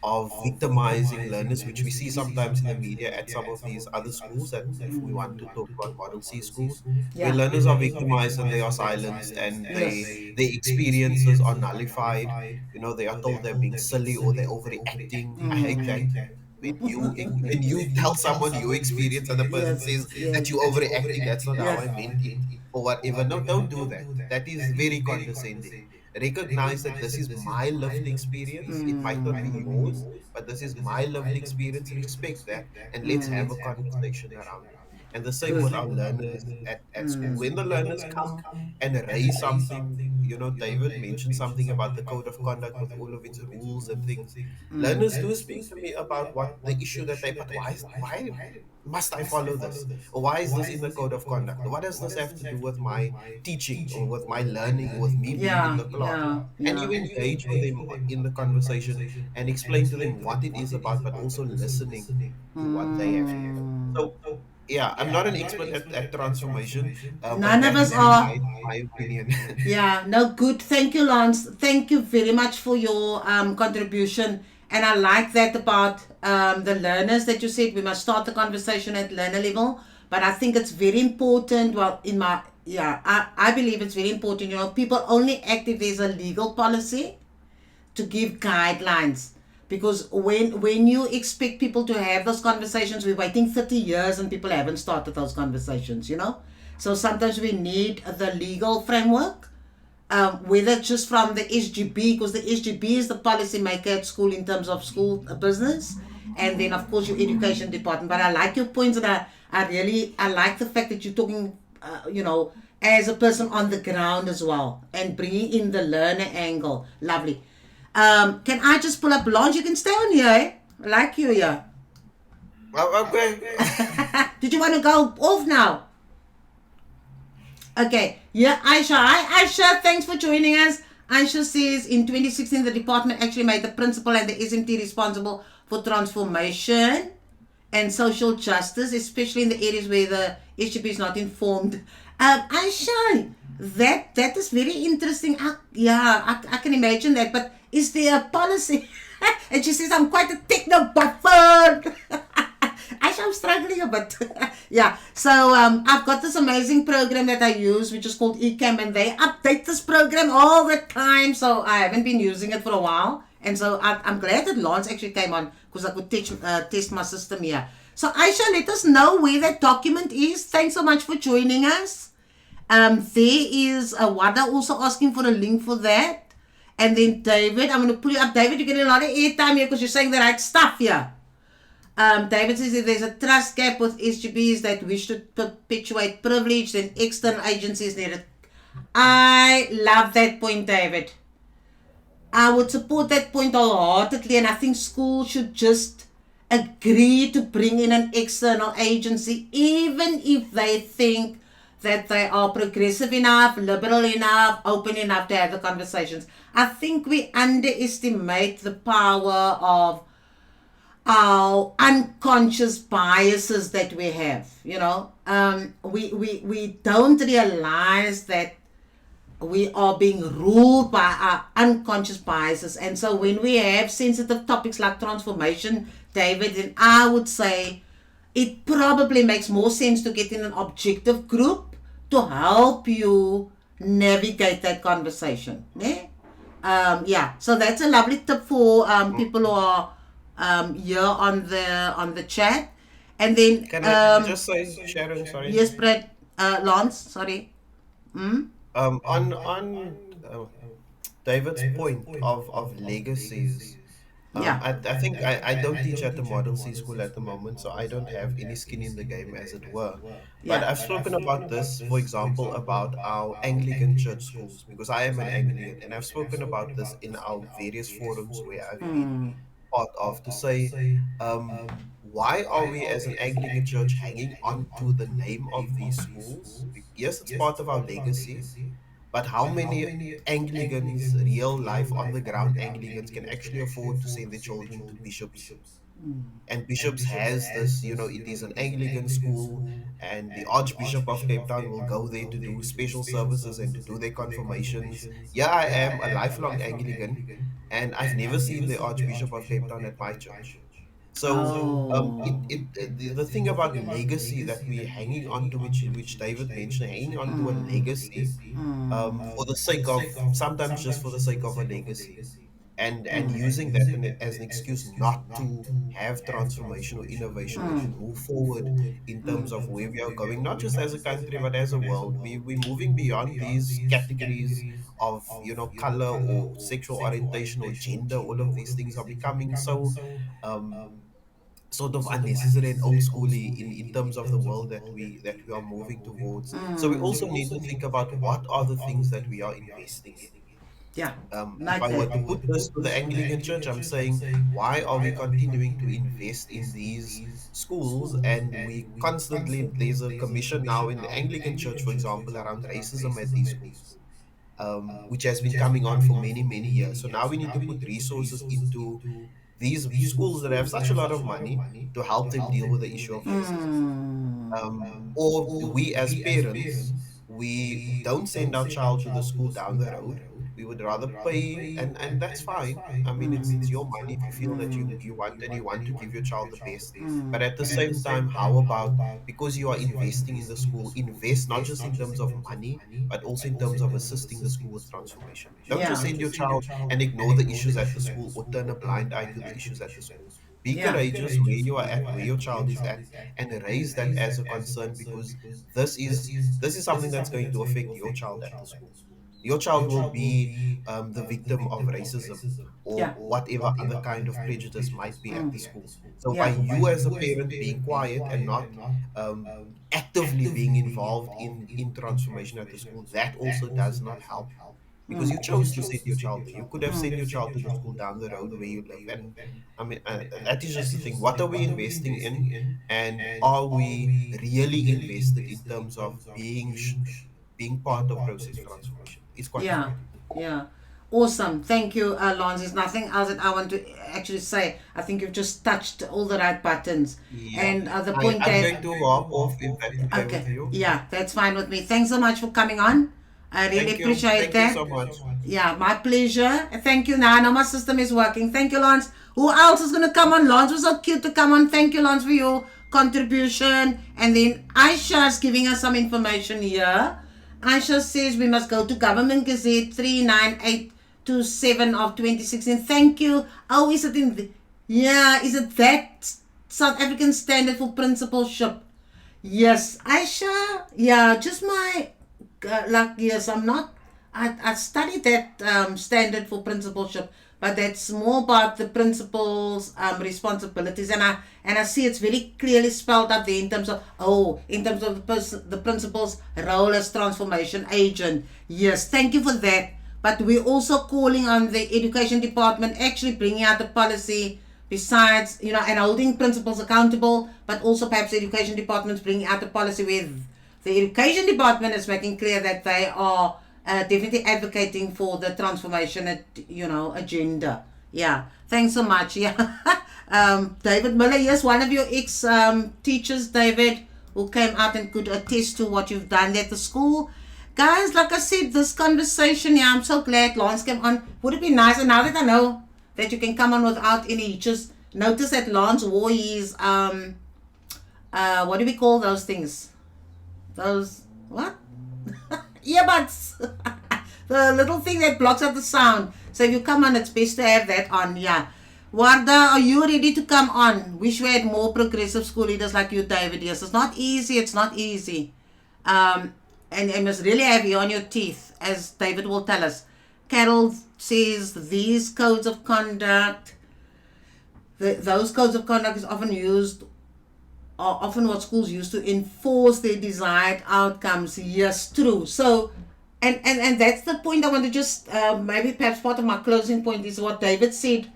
of victimizing learners, which we see sometimes in the media at some of these other schools. That if we want to talk about Model C schools, where Yeah. learners are victimized and they are silenced and Yes. their experiences are nullified. They are told they're being silly or they're overreacting. I hate that. When you tell someone your experience and the person Yes. says Yes. that you're overreacting, that's not how Yes. I meant it, or whatever. No, don't do that. That is very condescending. Recognize that this is my lived experience. It might not be yours, but this is my lived experience. Respect that, and let's have a conversation around it. And the same with our learners at school. When the learners come and raise something, David mentioned something about the code of conduct with all of its rules and things. Learners do speak to me about what the issue that but why must I follow this? Or why is this in the code of conduct? Or what does this have to do with my teaching or with my learning or with me being in Yeah. the class? Yeah. And you Yeah. engage with them in the conversation and explain to them what it is about, but also listening to what they have to say. Mm. So yeah, I'm not an expert at transformation, but None of that us is are. my opinion. Yeah, no, good. Thank you, Lance. Thank you very much for your contribution. And I like that about the learners that you said we must start the conversation at learner level. But I think it's very important. Well, I believe it's very important. People only act if there's a legal policy to give guidelines, because when you expect people to have those conversations, we're waiting 30 years and people haven't started those conversations. So sometimes we need the legal framework, whether it's just from the SGB, because the SGB is the policy maker at school in terms of school business, and then of course your education department. But I like your points, and I like the fact that you're talking as a person on the ground as well, and bringing in the learner angle. Lovely. Can I just pull up Blanche? You can stay on here, eh? I like you here. Okay. Did you want to go off now? Okay. Yeah, Aisha. Hi, Aisha. Thanks for joining us. Aisha says in 2016, the department actually made the principal and the SMT responsible for transformation and social justice, especially in the areas where the SGP is not informed. Aisha, that is very interesting. I can imagine that. But is there a policy? And she says, I'm quite a techno buffer. Actually, I'm struggling a bit. Yeah. So I've got this amazing program that I use, which is called eCam, and they update this program all the time. So I haven't been using it for a while. And so I'm glad that Lance actually came on, because I could test my system here. So Aisha, let us know where that document is. Thanks so much for joining us. There is Wada also asking for a link for that. And then David, I'm going to pull you up. David, you're getting a lot of airtime here because you're saying the right stuff here. David says if there's a trust gap with SGBs that wish to perpetuate privilege, then external agencies needed. I love that point, David. I would support that point wholeheartedly, and I think schools should just agree to bring in an external agency, even if they think that they are progressive enough, liberal enough, open enough to have the conversations. I think we underestimate the power of our unconscious biases that we have. We don't realize that we are being ruled by our unconscious biases. And so when we have sensitive topics like transformation, David, then I would say it probably makes more sense to get in an objective group to help you navigate that conversation. Yeah? Yeah, so that's a lovely tip for people who are here on the chat. And then Can I just say, Sharon, sorry, yes, Brad, Lance, sorry. on David's point of legacies. Yeah. I think I don't teach at the Model C school at the moment, so I don't have any skin in the game, as it were. But Yeah. I've spoken about this, for example, about our Anglican church schools, because I am an Anglican, and I've spoken about this in our various forums where I've been Mm. part of to say, why are we as an Anglican church hanging on to the name of these schools? Yes, it's part of our legacy, but how many Anglicans, real life on the ground Anglicans, can actually afford to send their children to bishops? And bishops has this, it is an Anglican school, and the Archbishop of Cape Town will go there to do special services and to do their confirmations. Yeah, I am a lifelong Anglican, and I've never seen the Archbishop of Cape Town at my church. So the thing about legacy that we're hanging on to, which David mentioned, hanging on to a legacy, for the sake of, sometimes just for the sake of a legacy, and using that as an excuse not to have transformation or innovation or to move forward in terms of where we are going, not just as a country but as a world. We're moving beyond these categories of, color or sexual orientation or gender. All of these things are becoming so um, sort of unnecessary and old schooly in terms of the world that we are moving towards. So we also need to think about what are the things that we are investing in. Yeah. If Like I were that. to put this to the Anglican Church, I'm saying, why are we continuing to invest in these schools? And we constantly, there's a commission now in the Anglican Church, for example, around racism at these schools, which has been coming on for many, many years. So now we need to put resources into these schools that have such a lot of money to help them deal with the issue of racism. Or we as parents, we don't send our child to the school down the road. We would rather pay, and that's fine. I mean, it's your money if you feel that you want, and you want to give your child the best. But at the same time, how about, because you are investing in the school, invest not just in terms of money, but also in terms of assisting the school with transformation. Don't just Yeah. send your child and ignore the issues at the school or turn a blind eye to the issues at the school. Be Yeah. courageous where you are at, where your child is at, and raise that as a concern, because this is something that's going to affect your child at the school. Your child will be the victim of racism or Yeah. whatever other kind of prejudice might be at the school. So by Yeah. you as a parent being quiet and not um, actively being involved in transformation at the school, that also does not help, because you chose to send your child there. You could have sent your child to the school down the road where you live. And I mean, that is just the thing. What are we investing in? And are we really invested in terms of being part of process transformation? It's quite Yeah, important. yeah. Awesome. Thank you, Lawrence. There's nothing else that I want to actually say. I think you've just touched all the right buttons. Yeah. And the point I'm that, going to hop off if that's okay with okay, you. yeah, that's fine with me. Thanks so much for coming on. I really Thank you. appreciate Thank you that. so much. Yeah, my pleasure. Thank you. Now I know my system is working. Thank you, Lawrence. Who else is going to come on? Lawrence was so cute to come on. Thank you, Lawrence, for your contribution. And then Aisha's giving us some information here. Aisha says we must go to Government Gazette 39827 of 2016. Thank you. Oh, is it in the, yeah, is it that South African standard for principalship? Yes, Aisha. Yeah, just my like, yes, I'm not. I studied that standard for principalship, but that's more about the principal's responsibilities, and I see it's very clearly spelled out there in terms of, in terms of the principal's role as transformation agent. Yes, thank you for that. But we're also calling on the education department actually bringing out the policy, besides, and holding principals accountable, but also perhaps the education departments bringing out the policy where the education department is making clear that they are definitely advocating for the transformation, agenda. Yeah, thanks so much. Yeah, David Miller, yes, one of your ex teachers, David, who came out and could attest to what you've done at the school. Guys, like I said, this conversation, yeah, I'm so glad Lance came on. Would it be nice, and now that I know that you can come on without any, just notice that Lance wore his, what do we call those things? Those, what? Earbuds. The little thing that blocks out the sound. So if you come on, it's best to have that on, yeah. Warda, are you ready to come on? Wish we had more progressive school leaders like you, David. Yes, it's not easy. It's not easy. And you must really have you on your teeth, as David will tell us. Carol says these codes of conduct, those codes of conduct is often used, are often what schools use to enforce their desired outcomes. Yes, true. So, and that's the point I want to just, maybe perhaps part of my closing point is what David said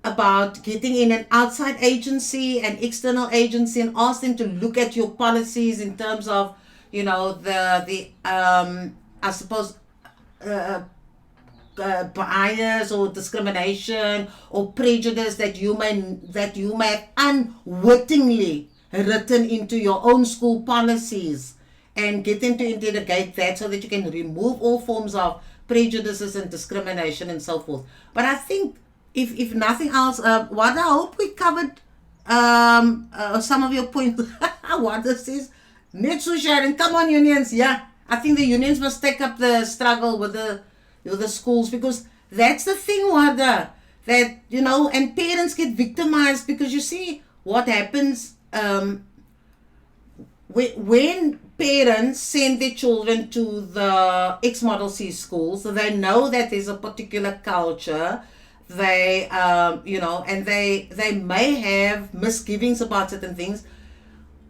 about getting in an outside agency, an external agency, and ask them to look at your policies in terms of, you know, the I suppose, bias or discrimination or prejudice that you may have unwittingly written into your own school policies, and get them to interrogate that so that you can remove all forms of prejudices and discrimination and so forth. But I think if nothing else, Wanda, I hope we covered some of your points. Wanda says, net so Sharon, come on unions. Yeah, I think the unions must take up the struggle with the schools, because that's the thing, Wanda, that, you know, and parents get victimized because you see what happens when parents send their children to the ex-Model C schools. So they know that there's a particular culture. They, you know, and they may have misgivings about certain things,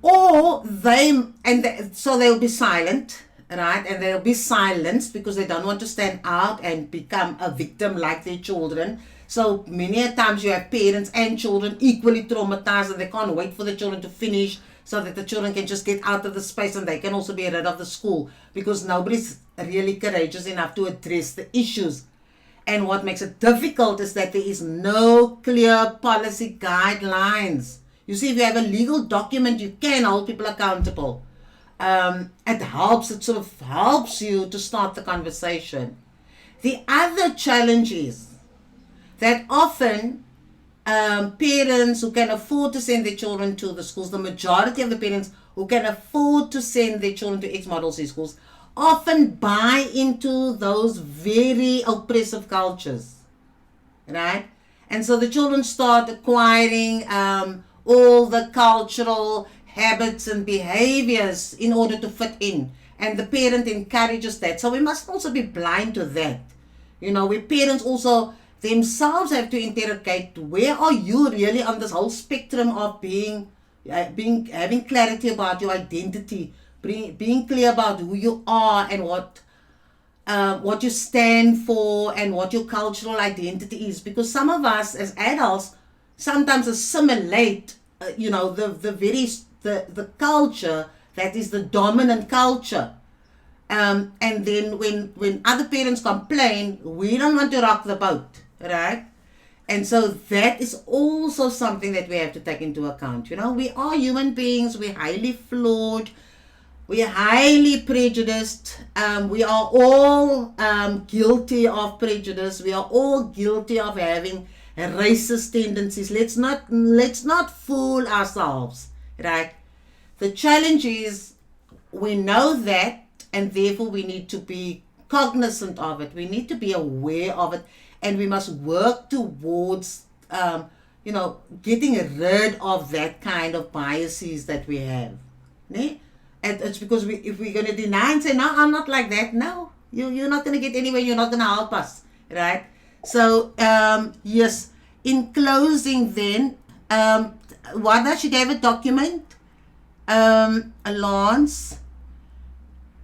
or so they'll be silent, right? And they'll be silenced because they don't want to stand out and become a victim like their children. So many a times you have parents and children equally traumatized, and they can't wait for the children to finish so that the children can just get out of the space and they can also be rid of the school, because nobody's really courageous enough to address the issues. And what makes it difficult is that there is no clear policy guidelines. You see, if you have a legal document, you can hold people accountable. It sort of helps you to start the conversation. The other challenge is that often parents who can afford to send their children to the schools, the majority of the parents who can afford to send their children to ex-Model C schools, often buy into those very oppressive cultures, right? And so the children start acquiring all the cultural habits and behaviors in order to fit in. And the parent encourages that. So we must also be blind to that. You know, we parents also themselves have to interrogate, where are you really on this whole spectrum of having clarity about your identity, being clear about who you are and what you stand for and what your cultural identity is. Because some of us as adults sometimes assimilate, you know, the culture that is the dominant culture. And then when other parents complain, we don't want to rock the boat, right? And so that is also something that we have to take into account. You know, we are human beings, we're highly flawed, we are highly prejudiced, we are all guilty of prejudice, we are all guilty of having racist tendencies. Let's not fool ourselves, right? The challenge is, we know that, and therefore we need to be cognizant of it. We need to be aware of it, and we must work towards, you know, getting rid of that kind of biases that we have. Ne? And it's because if we're going to deny and say, no, I'm not like that, no, you're not going to get anywhere, you're not going to help us, right? So, yes, in closing then, Wanda, she gave a document, Lance.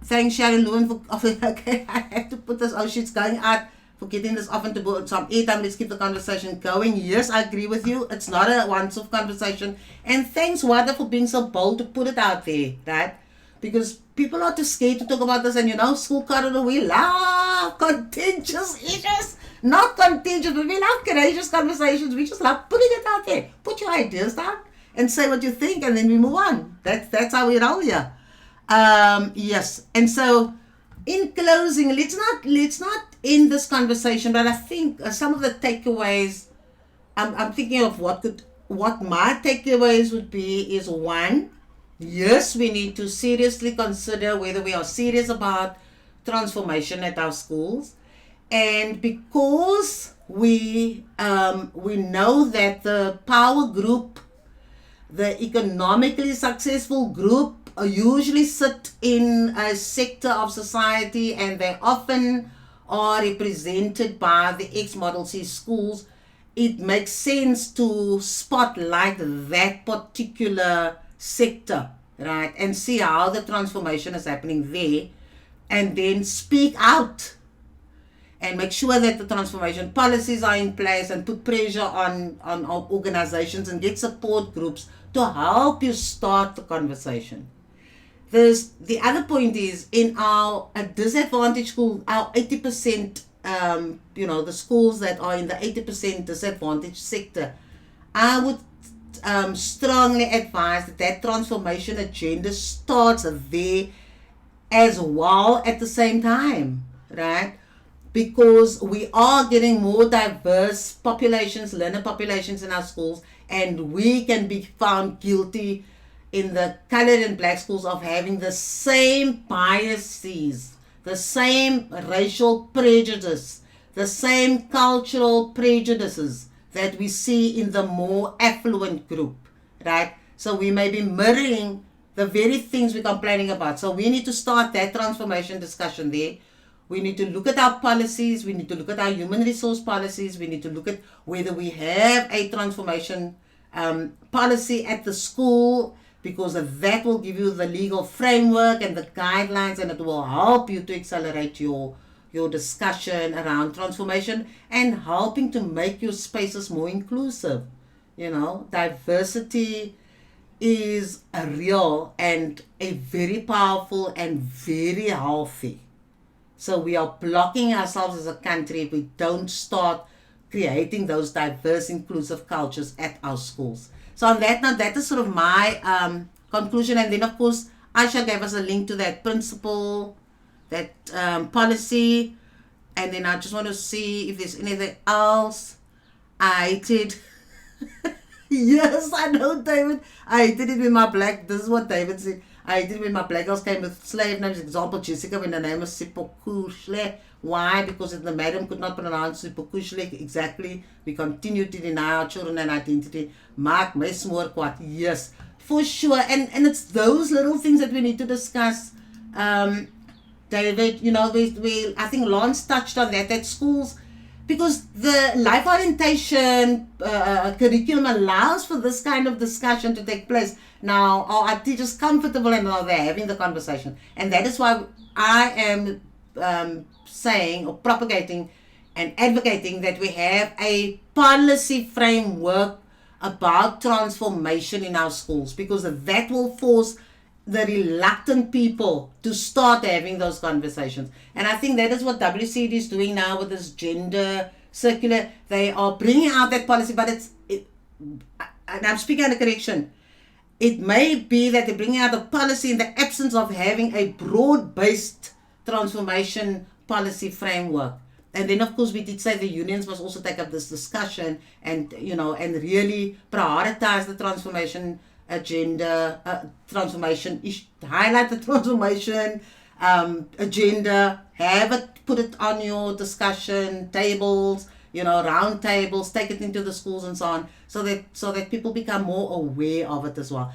Thanks, Sharon Lewin, for okay, I have to put this, she's going out for getting this often to build some airtime. Let's keep the conversation going. Yes, I agree with you. It's not a once-off conversation. And thanks, Wanda, for being so bold to put it out there, right? Because people are too scared to talk about this, and you know, school corridor, we love contentious issues. Not contentious, but we love courageous conversations. We just love putting it out there. Put your ideas down and say what you think, and then we move on. That's how we roll here. Yes, and so In closing, let's not end this conversation, but I think some of the takeaways. I'm thinking of what my takeaways would be is one, yes, we need to seriously consider whether we are serious about transformation at our schools, and because we know that the power group, the economically successful group, usually sit in a sector of society, and they often are represented by the X Model C schools. It makes sense to spotlight that particular sector, right, and see how the transformation is happening there, and then speak out and make sure that the transformation policies are in place, and put pressure on organizations and get support groups to help you start the conversation. The other point is, in our disadvantaged school, our 80%, the schools that are in the 80% disadvantaged sector, I would strongly advise that transformation agenda starts there as well at the same time, right? Because we are getting more diverse populations, learner populations in our schools, and we can be found guilty in the colored and black schools of having the same biases, the same racial prejudice, the same cultural prejudices that we see in the more affluent group, right? So we may be mirroring the very things we're complaining about. So we need to start that transformation discussion there. We need to look at our policies. We need to look at our human resource policies. We need to look at whether we have a transformation policy at the school, because that will give you the legal framework and the guidelines, and it will help you to accelerate your discussion around transformation, and helping to make your spaces more inclusive. Diversity is a real and a very powerful and very healthy. So we are blocking ourselves as a country if we don't start creating those diverse, inclusive cultures at our schools. So on that note, that is sort of my conclusion. And then, of course, Aisha gave us a link to that principle, that policy. And then I just want to see if there's anything else. I did. Yes, I know, David. I did it with my black. This is what David said. I did it when my black girls came with slave names. Example, Jessica, when the name was Sipokushle. Why? Because the madam could not pronounce Sipokushle exactly. We continue to deny our children an identity. Mark, mes more quite. Yes, for sure. And it's those little things that we need to discuss. David, we I think Lance touched on that schools, because the life orientation curriculum allows for this kind of discussion to take place. Now, are our teachers comfortable, and are they having the conversation? And that is why I am saying or propagating and advocating that we have a policy framework about transformation in our schools, because that will force the reluctant people to start having those conversations. And I think that is what WCD is doing now with this gender circular. They are bringing out that policy, but and I'm speaking under correction, it may be that they're bringing out a policy in the absence of having a broad-based transformation policy framework. And then, of course, we did say the unions must also take up this discussion and really prioritize the transformation agenda, highlight the transformation agenda, put it on your discussion tables, round tables, take it into the schools and so on, so that people become more aware of it as well.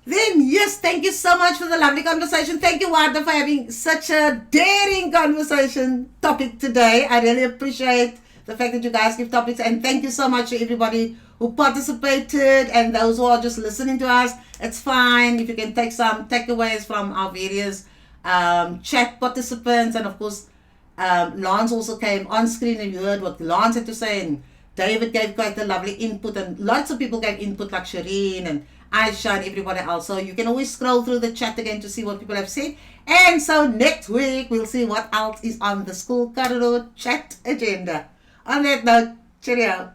Then, yes, thank you so much for the lovely conversation. Thank you, Wanda, for having such a daring conversation topic today. I really appreciate the fact that you guys give topics, and thank you so much to everybody who participated and those who are just listening to us. It's fine if you can take some takeaways from our various chat participants. And of course, Lance also came on screen, and you heard what Lance had to say, and David gave quite a lovely input, and lots of people gave input like Shireen and Aisha and everybody else. So you can always scroll through the chat again to see what people have said. And so next week we'll see what else is on the School Corridor chat agenda. On that note, cheerio.